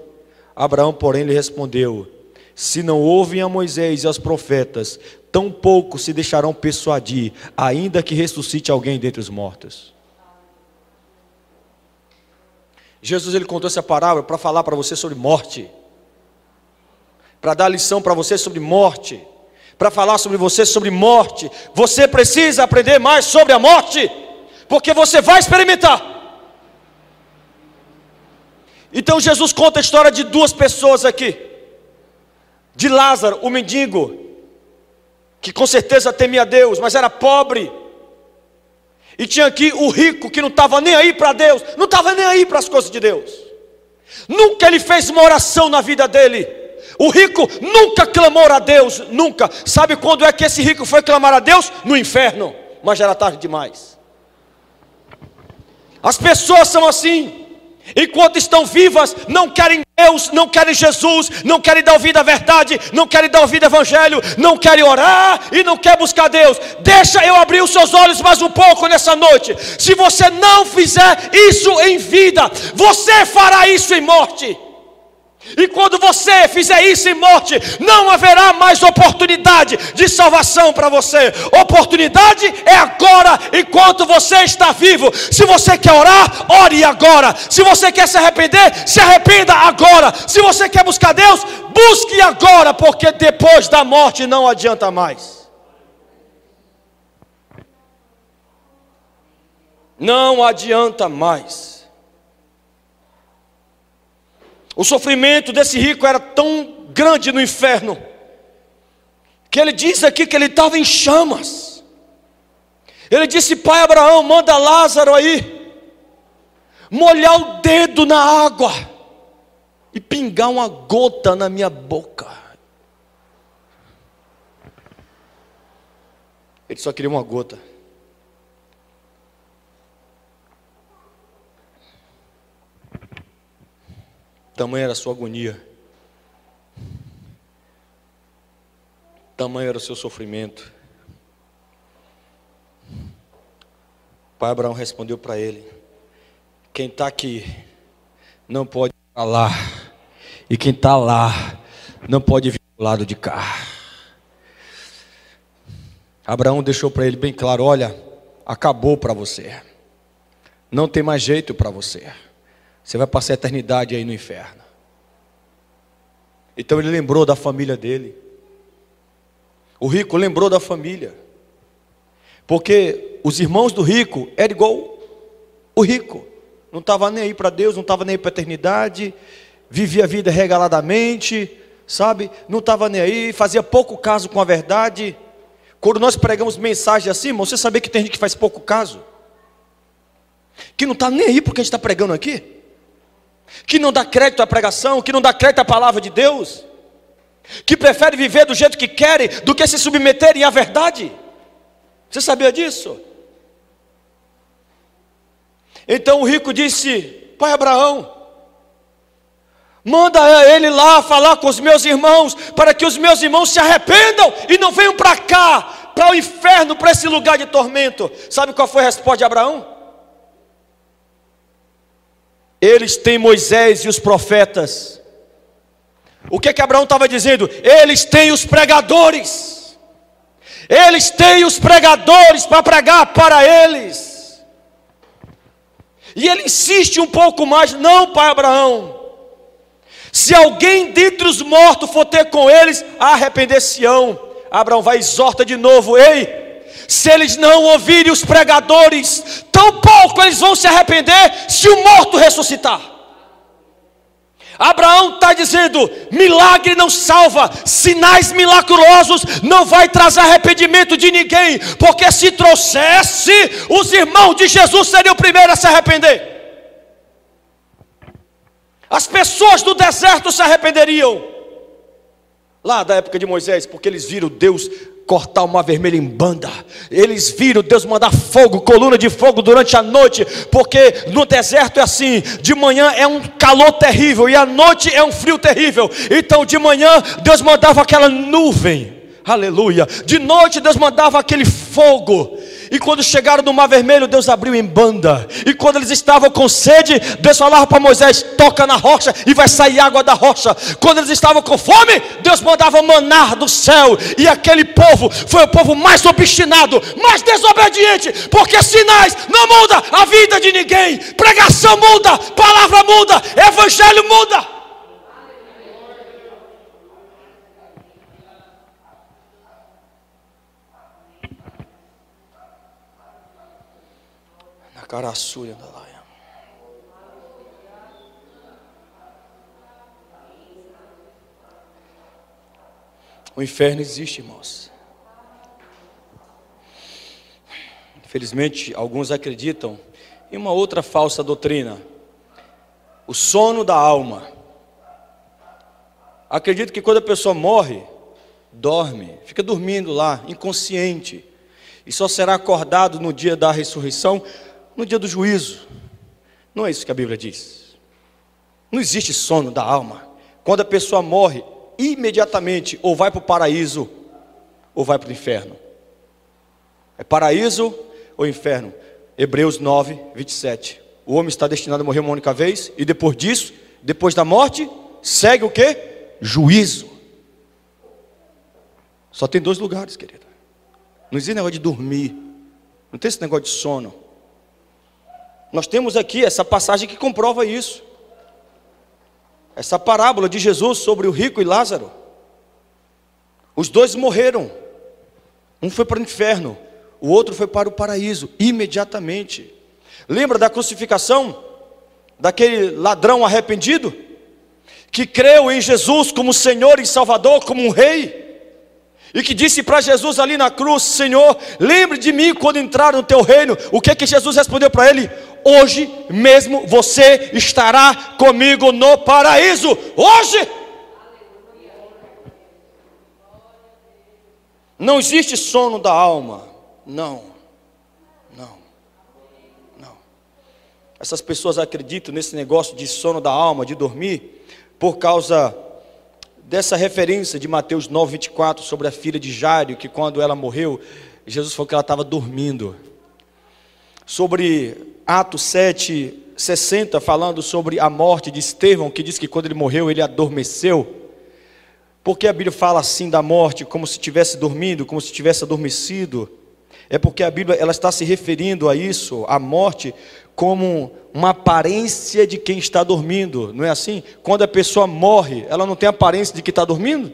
Speaker 1: Abraão, porém, lhe respondeu: Se não ouvem a Moisés e aos profetas, tampouco se deixarão persuadir, ainda que ressuscite alguém dentre os mortos. Jesus, ele contou essa parábola para falar para você sobre morte, para dar lição para você sobre morte, para falar sobre você sobre morte. Você precisa aprender mais sobre a morte, porque você vai experimentar. Então Jesus conta a história de 2 pessoas aqui, de Lázaro, o mendigo, que com certeza temia a Deus, mas era pobre. E tinha aqui o rico, que não estava nem aí para Deus, não estava nem aí para as coisas de Deus. Nunca ele fez uma oração na vida dele. O rico nunca clamou a Deus, nunca. Sabe quando é que esse rico foi clamar a Deus? No inferno, mas já era tarde demais. As pessoas são assim. Enquanto estão vivas, não querem Deus, não querem Jesus, não querem dar ouvido à verdade, não querem dar ouvido ao Evangelho, não querem orar e não querem buscar Deus. Deixa eu abrir os seus olhos mais um pouco nessa noite. Se você não fizer isso em vida, você fará isso em morte. E quando você fizer isso em morte, não haverá mais oportunidade de salvação para você. Oportunidade é agora, enquanto você está vivo. Se você quer orar, ore agora. Se você quer se arrepender, se arrependa agora. Se você quer buscar Deus, busque agora, porque depois da morte não adianta mais. Não adianta mais. O sofrimento desse rico era tão grande no inferno, que ele diz aqui que ele estava em chamas. Ele disse: pai Abraão, manda Lázaro aí molhar o dedo na água e pingar uma gota na minha boca. Ele só queria uma gota. Tamanha era a sua agonia, tamanho era o seu sofrimento. Pai Abraão respondeu para ele: quem está aqui não pode ir lá, e quem está lá não pode vir do lado de cá. Abraão deixou para ele bem claro: olha, acabou para você, não tem mais jeito para você. Você vai passar a eternidade aí no inferno. Então ele lembrou da família dele. O rico lembrou da família. Porque os irmãos do rico eram igual o rico. Não estava nem aí para Deus, não estava nem aí para a eternidade. Vivia a vida regaladamente, sabe? Não estava nem aí, fazia pouco caso com a verdade. Quando nós pregamos mensagem assim, irmão, você sabia que tem gente que faz pouco caso? Que não está nem aí porque a gente está pregando aqui? Que não dá crédito à pregação, que não dá crédito à palavra de Deus, que prefere viver do jeito que querem do que se submeterem à verdade. Você sabia disso? Então o rico disse: pai Abraão, manda ele lá falar com os meus irmãos, para que os meus irmãos se arrependam e não venham para cá, para o inferno, para esse lugar de tormento. Sabe qual foi a resposta de Abraão? Eles têm Moisés e os profetas. O que Abraão estava dizendo? Eles têm os pregadores. Eles têm os pregadores para pregar para eles. E ele insiste um pouco mais: não, pai Abraão, se alguém dentre os mortos for ter com eles, arrepender-se-ão. Abraão vai e exorta de novo: ei, se eles não ouvirem os pregadores, tampouco eles vão se arrepender se o morto ressuscitar. Abraão está dizendo: milagre não salva, sinais milagrosos não vai trazer arrependimento de ninguém, porque se trouxesse, os irmãos de Jesus seriam o primeiro a se arrepender. As pessoas do deserto se arrependeriam, lá da época de Moisés, porque eles viram Deus cortar o mar vermelho em banda. Eles viram Deus mandar fogo, coluna de fogo durante a noite, porque no deserto é assim: de manhã é um calor terrível e à noite é um frio terrível. Então de manhã Deus mandava aquela nuvem, aleluia. De noite Deus mandava aquele fogo. E quando chegaram no mar vermelho, Deus abriu em banda. E quando eles estavam com sede, Deus falava para Moisés: toca na rocha e vai sair água da rocha. Quando eles estavam com fome, Deus mandava maná do céu. E aquele povo foi o povo mais obstinado, mais desobediente, porque sinais não mudam a vida de ninguém. Pregação muda, palavra muda, evangelho muda. Caraçulha da laia. O inferno existe, irmãos. Infelizmente, alguns acreditam em uma outra falsa doutrina: o sono da alma. Acredito que quando a pessoa morre, dorme, fica dormindo lá, inconsciente, e só será acordado no dia da ressurreição, no dia do juízo. Não é isso que a Bíblia diz. Não existe sono da alma. Quando a pessoa morre, imediatamente ou vai para o paraíso ou vai para o inferno. É paraíso ou inferno. Hebreus 9, 27. O homem está destinado a morrer uma única vez, e depois disso, depois da morte, segue o quê? Juízo. Só tem dois lugares, querido. Não existe negócio de dormir, não tem esse negócio de sono. Nós temos aqui essa passagem que comprova isso. Essa parábola de Jesus sobre o rico e Lázaro. Os dois morreram. Um foi para o inferno, o outro foi para o paraíso, imediatamente. Lembra da crucificação daquele ladrão arrependido que creu em Jesus como Senhor e Salvador, como um rei, e que disse para Jesus ali na cruz: Senhor, lembre de mim quando entrar no teu reino. O que que Jesus respondeu para ele? Hoje mesmo você estará comigo no paraíso. Hoje! Não existe sono da alma. Não. Essas pessoas acreditam nesse negócio de sono da alma, de dormir, por causa dessa referência de Mateus 9:24 sobre a filha de Jairo, que quando ela morreu, Jesus falou que ela estava dormindo. Sobre Atos 7:60, falando sobre a morte de Estevão, que diz que quando ele morreu, ele adormeceu. Porque a Bíblia fala assim da morte, como se estivesse dormindo, como se tivesse adormecido? É porque a Bíblia ela está se referindo a isso, a morte, como uma aparência de quem está dormindo. Não é assim? Quando a pessoa morre, ela não tem aparência de que está dormindo?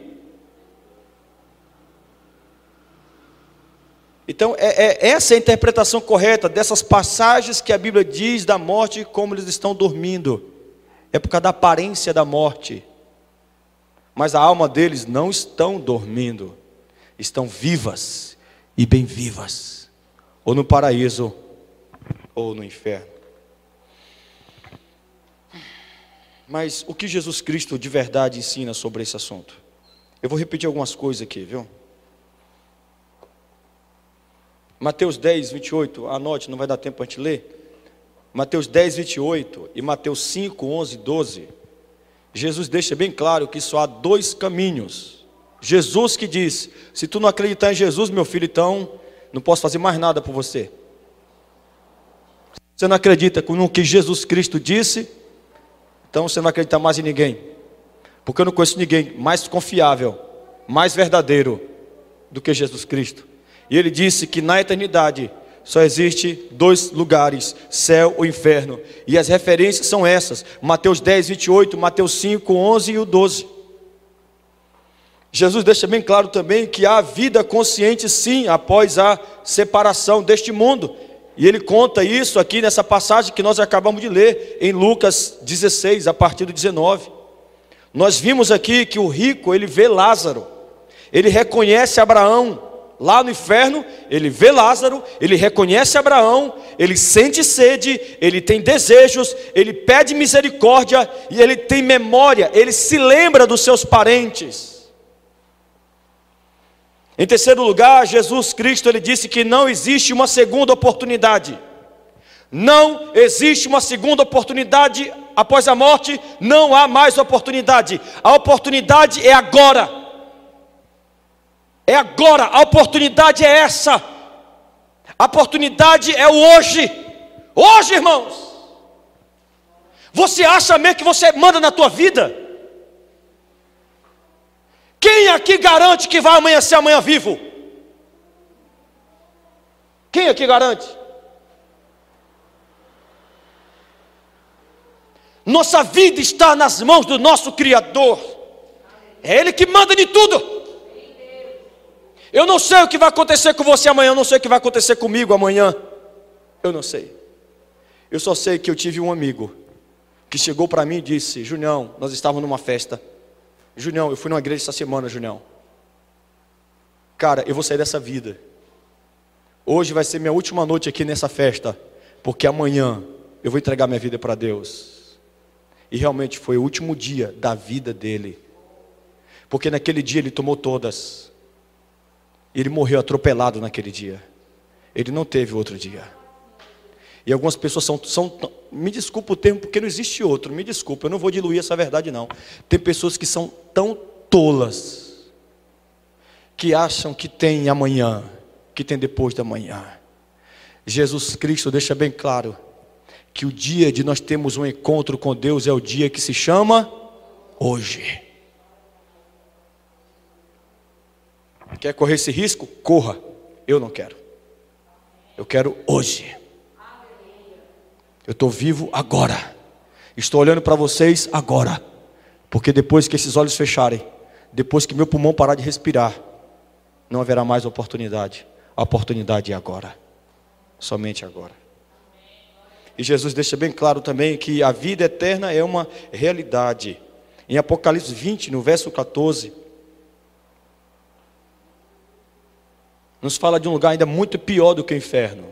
Speaker 1: Então, essa é a interpretação correta dessas passagens que a Bíblia diz da morte, como eles estão dormindo. É por causa da aparência da morte. Mas a alma deles não estão dormindo. Estão vivas e bem vivas. Ou no paraíso, ou no inferno. Mas o que Jesus Cristo de verdade ensina sobre esse assunto? Eu vou repetir algumas coisas aqui, viu? Mateus 10:28, anote, não vai dar tempo para a gente ler. Mateus 10:28 e Mateus 5:11-12. Jesus deixa bem claro que só há dois caminhos. Jesus que diz: se tu não acreditar em Jesus, meu filho, então não posso fazer mais nada por você. Você não acredita no que Jesus Cristo disse, então você não vai acreditar mais em ninguém. Porque eu não conheço ninguém mais confiável, mais verdadeiro do que Jesus Cristo. E ele disse que na eternidade só existe dois lugares, céu ou inferno. E as referências são essas: Mateus 10:28, Mateus 5:11 e o 12. Jesus deixa bem claro também que há vida consciente sim, após a separação deste mundo. E ele conta isso aqui nessa passagem que nós acabamos de ler, em Lucas 16, a partir do 19. Nós vimos aqui que o rico, ele vê Lázaro, ele reconhece Abraão. Lá no inferno, ele vê Lázaro, ele reconhece Abraão, ele sente sede, ele tem desejos, ele pede misericórdia e ele tem memória, ele se lembra dos seus parentes. Em terceiro lugar, Jesus Cristo, ele disse que não existe uma segunda oportunidade. Não existe uma segunda oportunidade após a morte, não há mais oportunidade. A oportunidade é agora. É agora, a oportunidade é essa. A oportunidade é o hoje. Hoje, irmãos. Você acha mesmo que você manda na tua vida? Quem aqui garante que vai amanhecer amanhã vivo? Quem aqui garante? Nossa vida está nas mãos do nosso Criador. É Ele que manda de tudo. Eu não sei o que vai acontecer com você amanhã, eu não sei o que vai acontecer comigo amanhã. Eu não sei. Eu só sei que eu tive um amigo que chegou para mim e disse: Junião, nós estávamos numa festa. Junião, eu fui numa igreja essa semana, Junião. Cara, eu vou sair dessa vida. Hoje vai ser minha última noite aqui nessa festa, porque amanhã eu vou entregar minha vida para Deus. E realmente foi o último dia da vida dele. Porque naquele dia ele tomou todas. Ele morreu atropelado naquele dia. Ele não teve outro dia. E algumas pessoas me desculpa o termo, porque não existe outro, me desculpa, eu não vou diluir essa verdade não. Tem pessoas que são tão tolas, que acham que tem amanhã, que tem depois da manhã. Jesus Cristo deixa bem claro, que o dia de nós termos um encontro com Deus é o dia que se chama hoje. Quer correr esse risco? Corra. Eu não quero. Eu quero hoje. Eu estou vivo agora. Estou olhando para vocês agora. Porque depois que esses olhos fecharem, depois que meu pulmão parar de respirar, não haverá mais oportunidade. A oportunidade é agora. Somente agora. E Jesus deixa bem claro também que a vida eterna é uma realidade. Em Apocalipse 20, no verso 14, nos fala de um lugar ainda muito pior do que o inferno.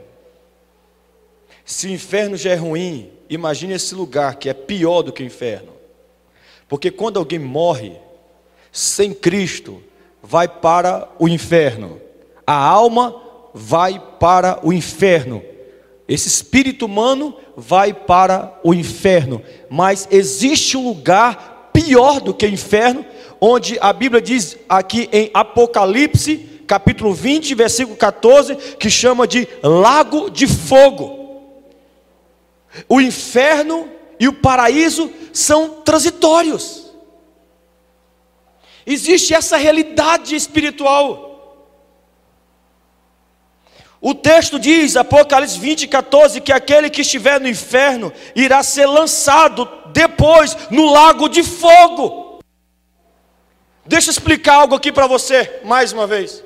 Speaker 1: Se o inferno já é ruim, imagine esse lugar que é pior do que o inferno. Porque quando alguém morre sem Cristo, vai para o inferno. A alma vai para o inferno. Esse espírito humano vai para o inferno. Mas existe um lugar pior do que o inferno, onde a Bíblia diz aqui em Apocalipse, capítulo 20, versículo 14, que chama de lago de fogo. O inferno e o paraíso são transitórios. Existe essa realidade espiritual. O texto diz, Apocalipse 20, 14, que aquele que estiver no inferno irá ser lançado depois no lago de fogo. Deixa eu explicar algo aqui para você, mais uma vez.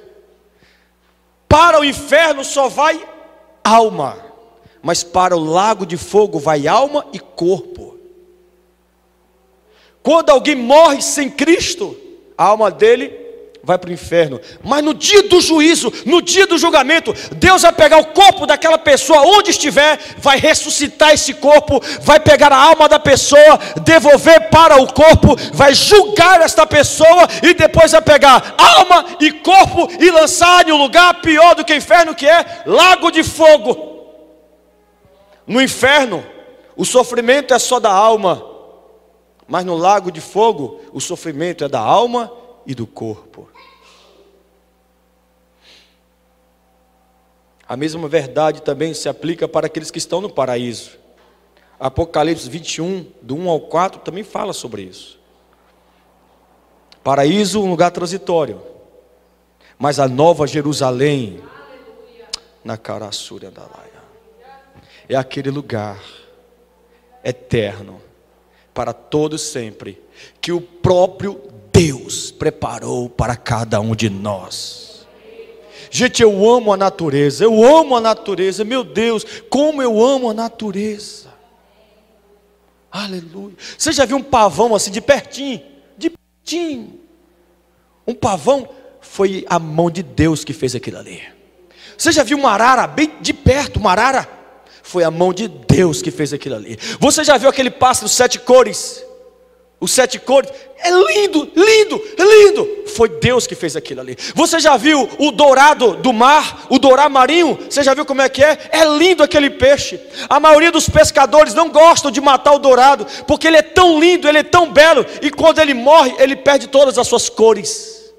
Speaker 1: Para o inferno só vai alma, mas para o lago de fogo vai alma e corpo. Quando alguém morre sem Cristo, a alma dele vai para o inferno. Mas no dia do juízo, no dia do julgamento, Deus vai pegar o corpo daquela pessoa onde estiver, vai ressuscitar esse corpo, vai pegar a alma da pessoa, devolver para o corpo, vai julgar esta pessoa e depois vai pegar alma e corpo e lançar em um lugar pior do que o inferno, que é lago de fogo. No inferno, o sofrimento é só da alma, mas no lago de fogo, o sofrimento é da alma e do corpo. A mesma verdade também se aplica para aqueles que estão no paraíso. Apocalipse 21, do 1 ao 4, também fala sobre isso. Paraíso, um lugar transitório, mas a nova Jerusalém, na Caraçúria da Laia, é aquele lugar eterno, para todos sempre, que o próprio Deus preparou para cada um de nós. Gente, eu amo a natureza, meu Deus, como eu amo a natureza. Aleluia. Você já viu um pavão assim de pertinho? De pertinho. Um pavão, foi a mão de Deus que fez aquilo ali. Você já viu uma arara bem de perto, uma arara? Foi a mão de Deus que fez aquilo ali. Você já viu aquele pássaro 7 cores? Os 7 cores, é lindo, lindo, lindo. Foi Deus que fez aquilo ali. Você já viu o dourado do mar, o dourado marinho? Você já viu como é que é? É lindo aquele peixe. A maioria dos pescadores não gostam de matar o dourado, porque ele é tão lindo, ele é tão belo, e quando ele morre, ele perde todas as suas cores.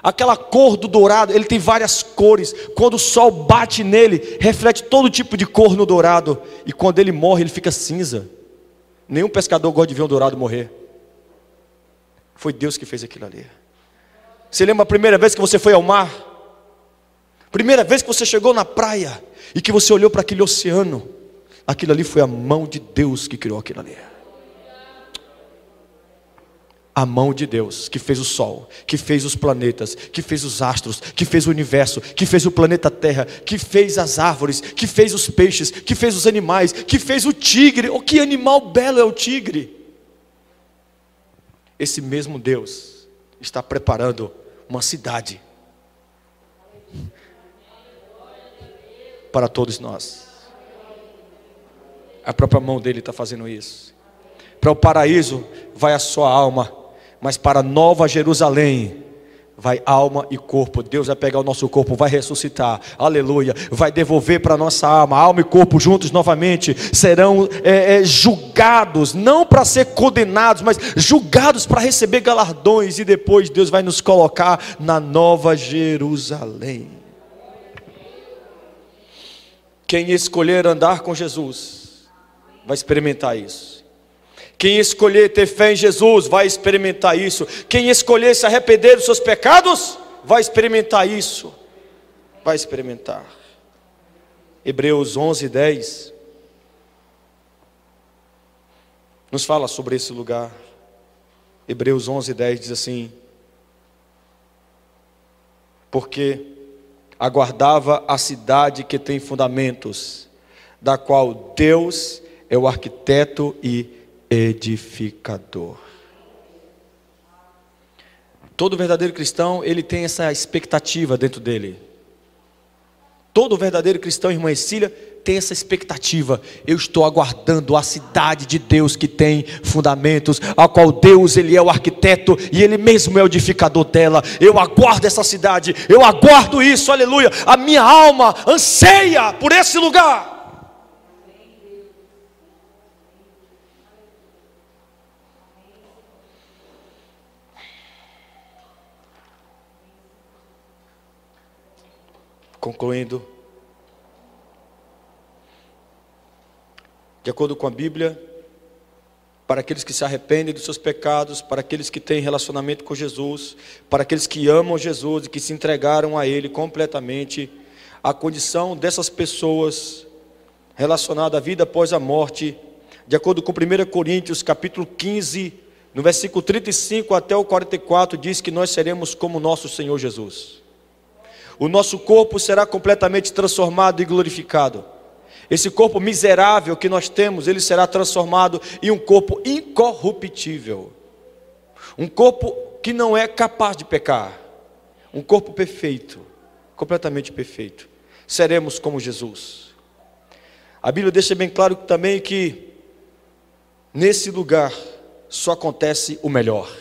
Speaker 1: Aquela cor do dourado, ele tem várias cores. Quando o sol bate nele, reflete todo tipo de cor no dourado, e quando ele morre, ele fica cinza. Nenhum pescador gosta de ver um dourado morrer. Foi Deus que fez aquilo ali. Você lembra a primeira vez que você foi ao mar? Primeira vez que você chegou na praia e que você olhou para aquele oceano? Aquilo ali foi a mão de Deus que criou aquilo ali. A mão de Deus que fez o sol, que fez os planetas, que fez os astros, que fez o universo, que fez o planeta Terra, que fez as árvores, que fez os peixes, que fez os animais, que fez o tigre. Oh, que animal belo é o tigre! Esse mesmo Deus está preparando uma cidade para todos nós. A própria mão dele está fazendo isso. Para o paraíso vai a sua alma, mas para a nova Jerusalém vai alma e corpo. Deus vai pegar o nosso corpo, vai ressuscitar, aleluia, vai devolver para a nossa alma e corpo juntos novamente. Serão julgados, não para ser condenados, mas julgados para receber galardões. E depois Deus vai nos colocar na nova Jerusalém. Quem escolher andar com Jesus vai experimentar isso. Quem escolher ter fé em Jesus vai experimentar isso. Quem escolher se arrepender dos seus pecados vai experimentar isso. Vai experimentar. Hebreus 11:10 nos fala sobre esse lugar. Hebreus 11:10 diz assim: porque aguardava a cidade que tem fundamentos, da qual Deus é o arquiteto e edificador. Todo verdadeiro cristão, ele tem essa expectativa dentro dele. Todo verdadeiro cristão, irmã Ercília, tem essa expectativa. Eu estou aguardando a cidade de Deus que tem fundamentos, a qual Deus, ele é o arquiteto e ele mesmo é o edificador dela. Eu aguardo essa cidade, eu aguardo isso, aleluia. A minha alma anseia por esse lugar. Concluindo, de acordo com a Bíblia, para aqueles que se arrependem dos seus pecados, para aqueles que têm relacionamento com Jesus, para aqueles que amam Jesus e que se entregaram a Ele completamente, a condição dessas pessoas relacionada à vida após a morte, de acordo com 1 Coríntios capítulo 15, no versículo 35 até o 44, diz que nós seremos como nosso Senhor Jesus. O nosso corpo será completamente transformado e glorificado. Esse corpo miserável que nós temos, ele será transformado em um corpo incorruptível. Um corpo que não é capaz de pecar. Um corpo perfeito, completamente perfeito. Seremos como Jesus. A Bíblia deixa bem claro também que nesse lugar só acontece o melhor.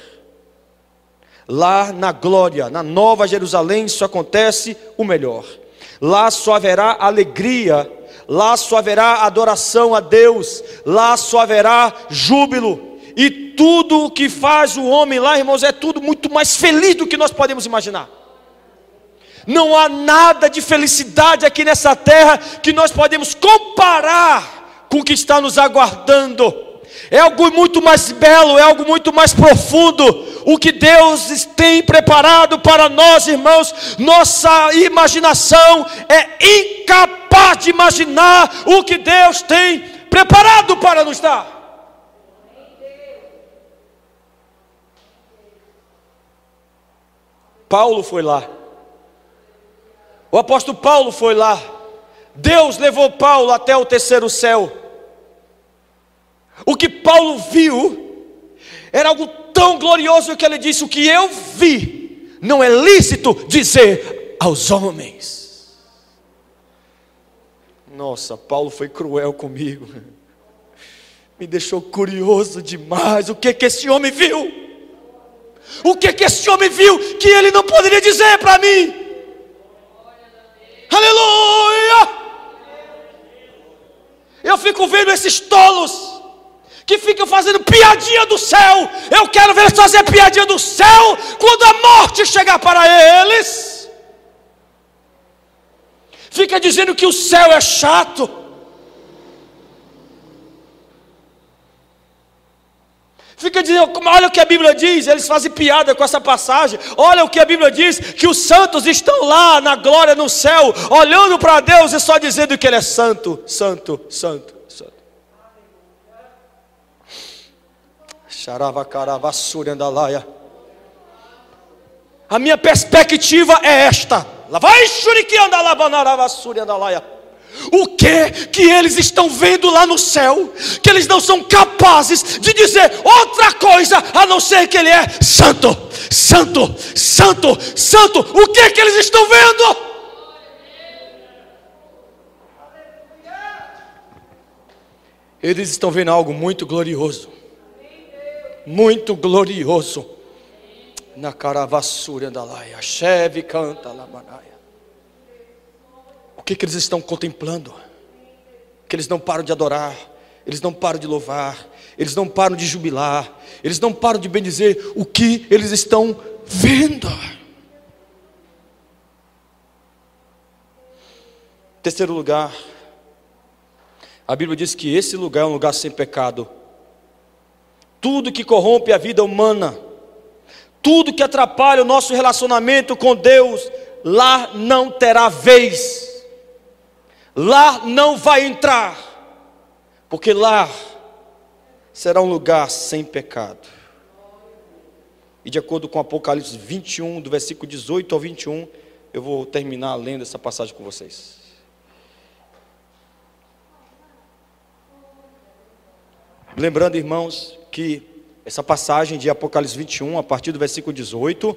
Speaker 1: Lá na glória, na Nova Jerusalém, só acontece o melhor. Lá só haverá alegria, lá só haverá adoração a Deus, lá só haverá júbilo. E tudo o que faz o homem lá, irmãos, é tudo muito mais feliz do que nós podemos imaginar. Não há nada de felicidade aqui nessa terra que nós podemos comparar com o que está nos aguardando. É algo muito mais belo, é algo muito mais profundo. O que Deus tem preparado para nós, irmãos, nossa imaginação é incapaz de imaginar o que Deus tem preparado para nos dar. Paulo foi lá. O apóstolo Paulo foi lá. Deus levou Paulo até o terceiro céu. O que Paulo viu era algo tão glorioso que ele disse: o que eu vi não é lícito dizer aos homens. Nossa, Paulo foi cruel comigo. Me deixou curioso demais. O que esse homem viu? O que esse homem viu que ele não poderia dizer para mim? Aleluia! Eu fico vendo esses tolos que ficam fazendo piadinha do céu. Eu quero ver eles fazer piadinha do céu quando a morte chegar para eles. Fica dizendo que o céu é chato. Fica dizendo, olha o que a Bíblia diz. Eles fazem piada com essa passagem. Olha o que a Bíblia diz, que os santos estão lá na glória no céu, olhando para Deus e só dizendo que Ele é santo, santo, santo. A minha perspectiva é esta. O que eles estão vendo lá no céu, que eles não são capazes de dizer outra coisa a não ser que Ele é santo, santo, santo, santo. O que eles estão vendo? Eles estão vendo algo muito glorioso. Muito glorioso. Na caravassura da laia, cheve canta la manaia. O que eles estão contemplando? Que eles não param de adorar, eles não param de louvar, eles não param de jubilar, eles não param de bendizer. O que eles estão vendo? Terceiro lugar, a Bíblia diz que esse lugar é um lugar sem pecado. Tudo que corrompe a vida humana, tudo que atrapalha o nosso relacionamento com Deus, lá não terá vez. Lá não vai entrar, porque lá será um lugar sem pecado. E de acordo com Apocalipse 21, do versículo 18 ao 21, eu vou terminar lendo essa passagem com vocês. Lembrando, irmãos, que essa passagem de Apocalipse 21, a partir do versículo 18,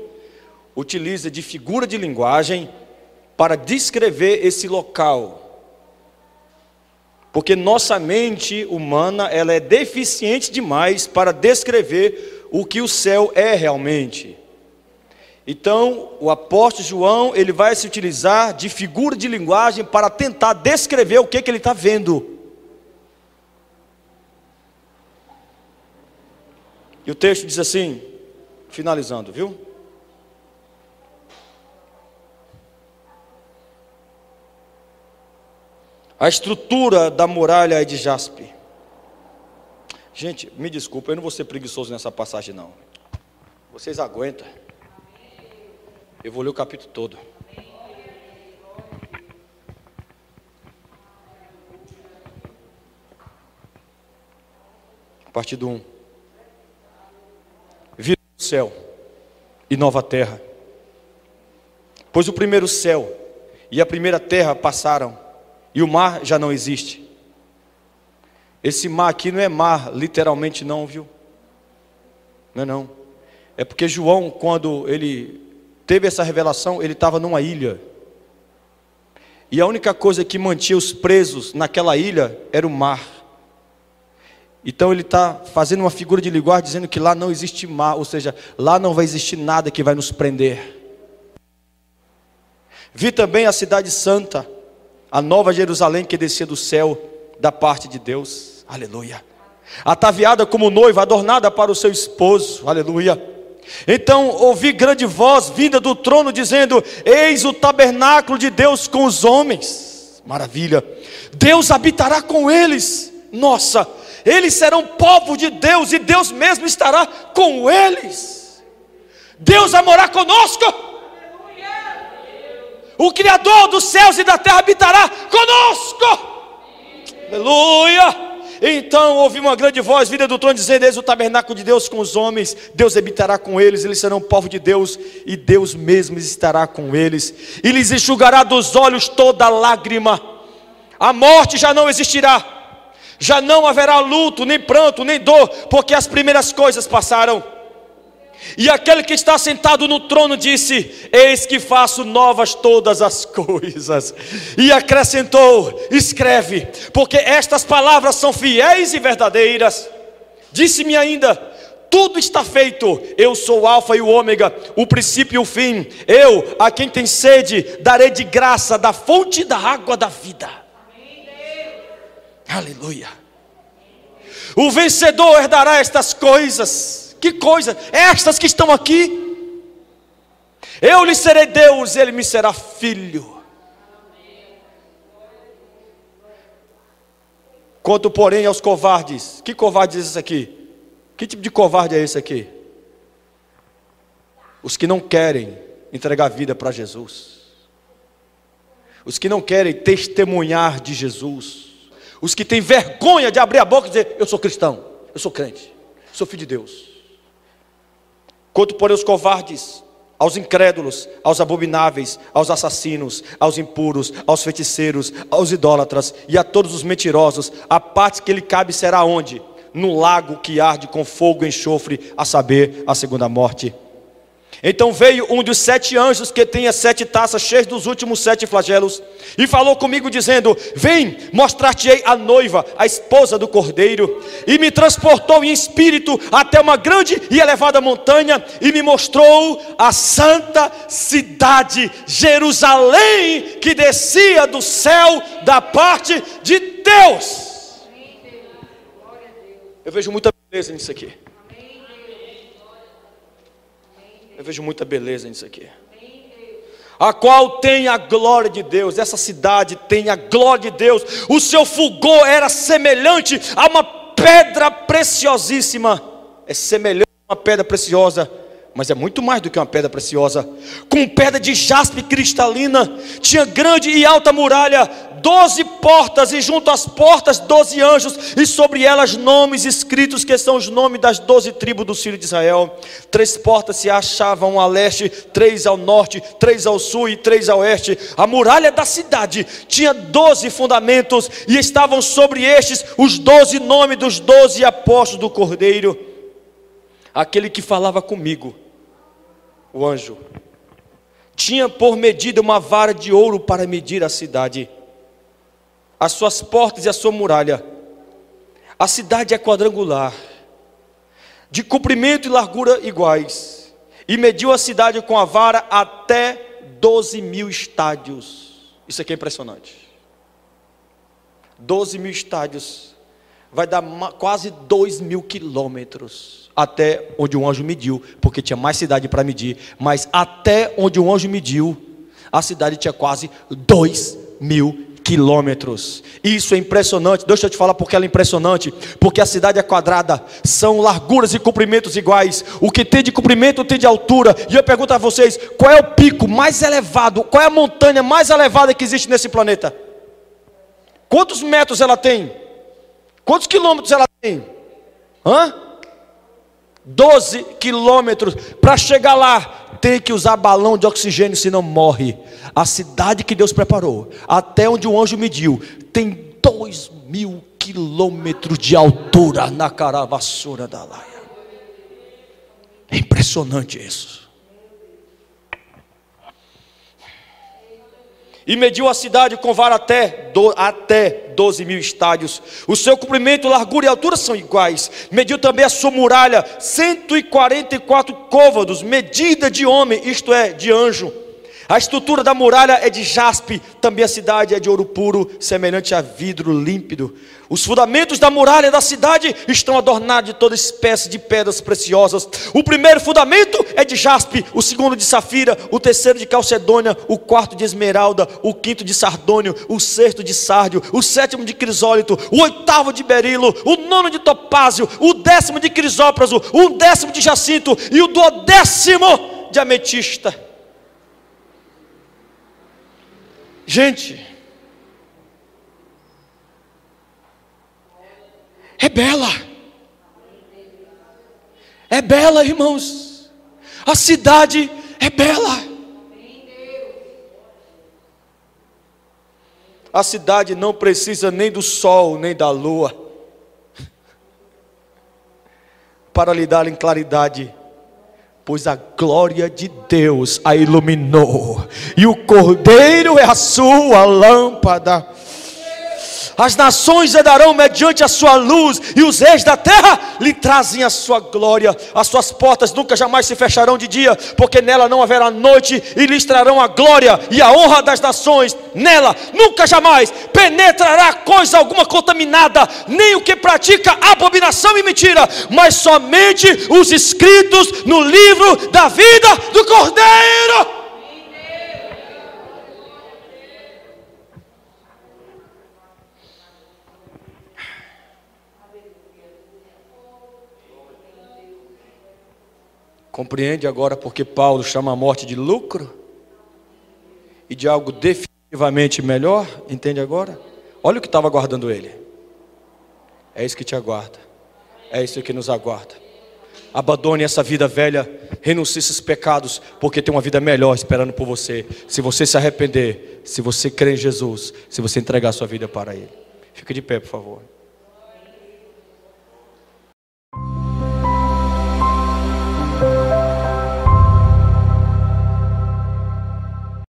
Speaker 1: utiliza de figura de linguagem para descrever esse local. Porque nossa mente humana, ela é deficiente demais para descrever o que o céu é realmente. Então, o apóstolo João, ele vai se utilizar de figura de linguagem para tentar descrever o que ele está vendo. E o texto diz assim, finalizando, viu? A estrutura da muralha é de jaspe. Gente, me desculpa, eu não vou ser preguiçoso nessa passagem não. Vocês aguentam? Eu vou ler o capítulo todo. A partir do 1. Vi o céu e nova terra, pois o primeiro céu e a primeira terra passaram, e o mar já não existe. Esse mar aqui não é mar literalmente não, viu? Não é não. É porque João, quando ele teve essa revelação, ele estava numa ilha. E a única coisa que mantinha os presos naquela ilha era o mar. Então ele está fazendo uma figura de linguagem dizendo que lá não existe mar, ou seja, lá não vai existir nada que vai nos prender. Vi também a cidade santa, a nova Jerusalém que descia do céu da parte de Deus, aleluia, ataviada como noiva, adornada para o seu esposo, aleluia. Então ouvi grande voz vinda do trono dizendo: eis o tabernáculo de Deus com os homens, maravilha, Deus habitará com eles, nossa, eles serão povo de Deus e Deus mesmo estará com eles. Deus vai morar conosco. O Criador dos céus e da terra habitará conosco. Aleluia. Então ouvi uma grande voz vinda do trono dizendo: eis o tabernáculo de Deus com os homens, Deus habitará com eles, eles serão povo de Deus e Deus mesmo estará com eles, e lhes enxugará dos olhos toda lágrima. A morte já não existirá, já não haverá luto, nem pranto, nem dor, porque as primeiras coisas passaram. E aquele que está sentado no trono disse: eis que faço novas todas as coisas. E acrescentou: escreve, porque estas palavras são fiéis e verdadeiras. Disse-me ainda: tudo está feito, eu sou o alfa e o ômega, o princípio e o fim. Eu, a quem tem sede, darei de graça da fonte da água da vida. Aleluia. O vencedor herdará estas coisas. Que coisa? Estas que estão aqui. Eu lhe serei Deus, ele me será filho. Quanto porém aos covardes. Que covarde é esse aqui? Que tipo de covarde é esse aqui? Os que não querem entregar a vida para Jesus. Os que não querem testemunhar de Jesus. Os que têm vergonha de abrir a boca e dizer: eu sou cristão, eu sou crente, sou filho de Deus. Quanto porém aos covardes, aos incrédulos, aos abomináveis, aos assassinos, aos impuros, aos feiticeiros, aos idólatras e a todos os mentirosos, a parte que lhe cabe será onde? No lago que arde com fogo e enxofre, a saber, a segunda morte. Então veio um dos 7 anjos que tinha 7 taças cheias dos últimos 7 flagelos, e falou comigo dizendo: vem, mostrar-te-ei a noiva, a esposa do Cordeiro. E me transportou em espírito até uma grande e elevada montanha, e me mostrou a santa cidade, Jerusalém, que descia do céu da parte de Deus. Eu vejo muita beleza nisso aqui. Eu vejo muita beleza nisso aqui. A qual tem a glória de Deus. Essa cidade tem a glória de Deus. O seu fulgor era semelhante a uma pedra preciosíssima. É semelhante a uma pedra preciosa, mas é muito mais do que uma pedra preciosa, com pedra de jaspe cristalina. Tinha grande e alta muralha, 12 portas, e junto às portas 12 anjos, e sobre elas nomes escritos, que são os nomes das 12 tribos do filho de Israel. 3 portas se achavam a leste, 3 ao norte, 3 ao sul e 3 ao oeste. A muralha da cidade tinha 12 fundamentos, e estavam sobre estes os 12 nomes dos 12 apóstolos do Cordeiro. Aquele que falava comigo, o anjo, tinha por medida uma vara de ouro para medir a cidade, as suas portas e a sua muralha. A cidade é quadrangular, de comprimento e largura iguais, e mediu a cidade com a vara até 12.000 estádios. Isso aqui é impressionante. 12.000 estádios vai dar quase 2.000 quilômetros até onde o anjo mediu, porque tinha mais cidade para medir, mas até onde o anjo mediu, a cidade tinha quase 2.000 quilômetros. Isso é impressionante. Deixa eu te falar porque ela é impressionante. Porque a cidade é quadrada, são larguras e comprimentos iguais. O que tem de comprimento tem de altura. E eu pergunto a vocês, qual é o pico mais elevado, qual é a montanha mais elevada que existe nesse planeta? Quantos metros ela tem? Quantos quilômetros ela tem? 12 quilômetros. Para chegar lá tem que usar balão de oxigênio, senão morre. A cidade que Deus preparou, até onde o anjo mediu, tem 2.000 quilômetros de altura na Caravassura da Laia. É impressionante isso. E mediu a cidade com vara até 12.000 estádios. O seu comprimento, largura e altura são iguais. Mediu também a sua muralha, 144 côvados, medida de homem, isto é, de anjo. A estrutura da muralha é de jaspe, também a cidade é de ouro puro, semelhante a vidro límpido. Os fundamentos da muralha da cidade estão adornados de toda espécie de pedras preciosas. O primeiro fundamento é de jaspe, o segundo de safira, o terceiro de calcedônia, o quarto de esmeralda, o quinto de sardônio, o sexto de sárdio, o sétimo de crisólito, o oitavo de berilo, o nono de topázio, o 10º de crisópraso, o 10º de jacinto e o 12º de ametista. Gente, é bela, irmãos. A cidade é bela. A cidade não precisa nem do sol, nem da lua para lhe dar em claridade, pois a glória de Deus a iluminou, e o Cordeiro é a sua lâmpada. As nações herdarão mediante a sua luz, e os reis da terra lhe trazem a sua glória. As suas portas nunca jamais se fecharão de dia, porque nela não haverá noite, e lhes trarão a glória e a honra das nações. Nela nunca jamais penetrará coisa alguma contaminada, nem o que pratica abominação e mentira, mas somente os escritos no livro da vida do Cordeiro. Compreende agora porque Paulo chama a morte de lucro e de algo definitivamente melhor? Entende agora? Olha o que estava aguardando ele. É isso que te aguarda. É isso que nos aguarda. Abandone essa vida velha, renuncie esses pecados, porque tem uma vida melhor esperando por você. Se você se arrepender, se você crer em Jesus, se você entregar sua vida para Ele. Fica de pé, por favor.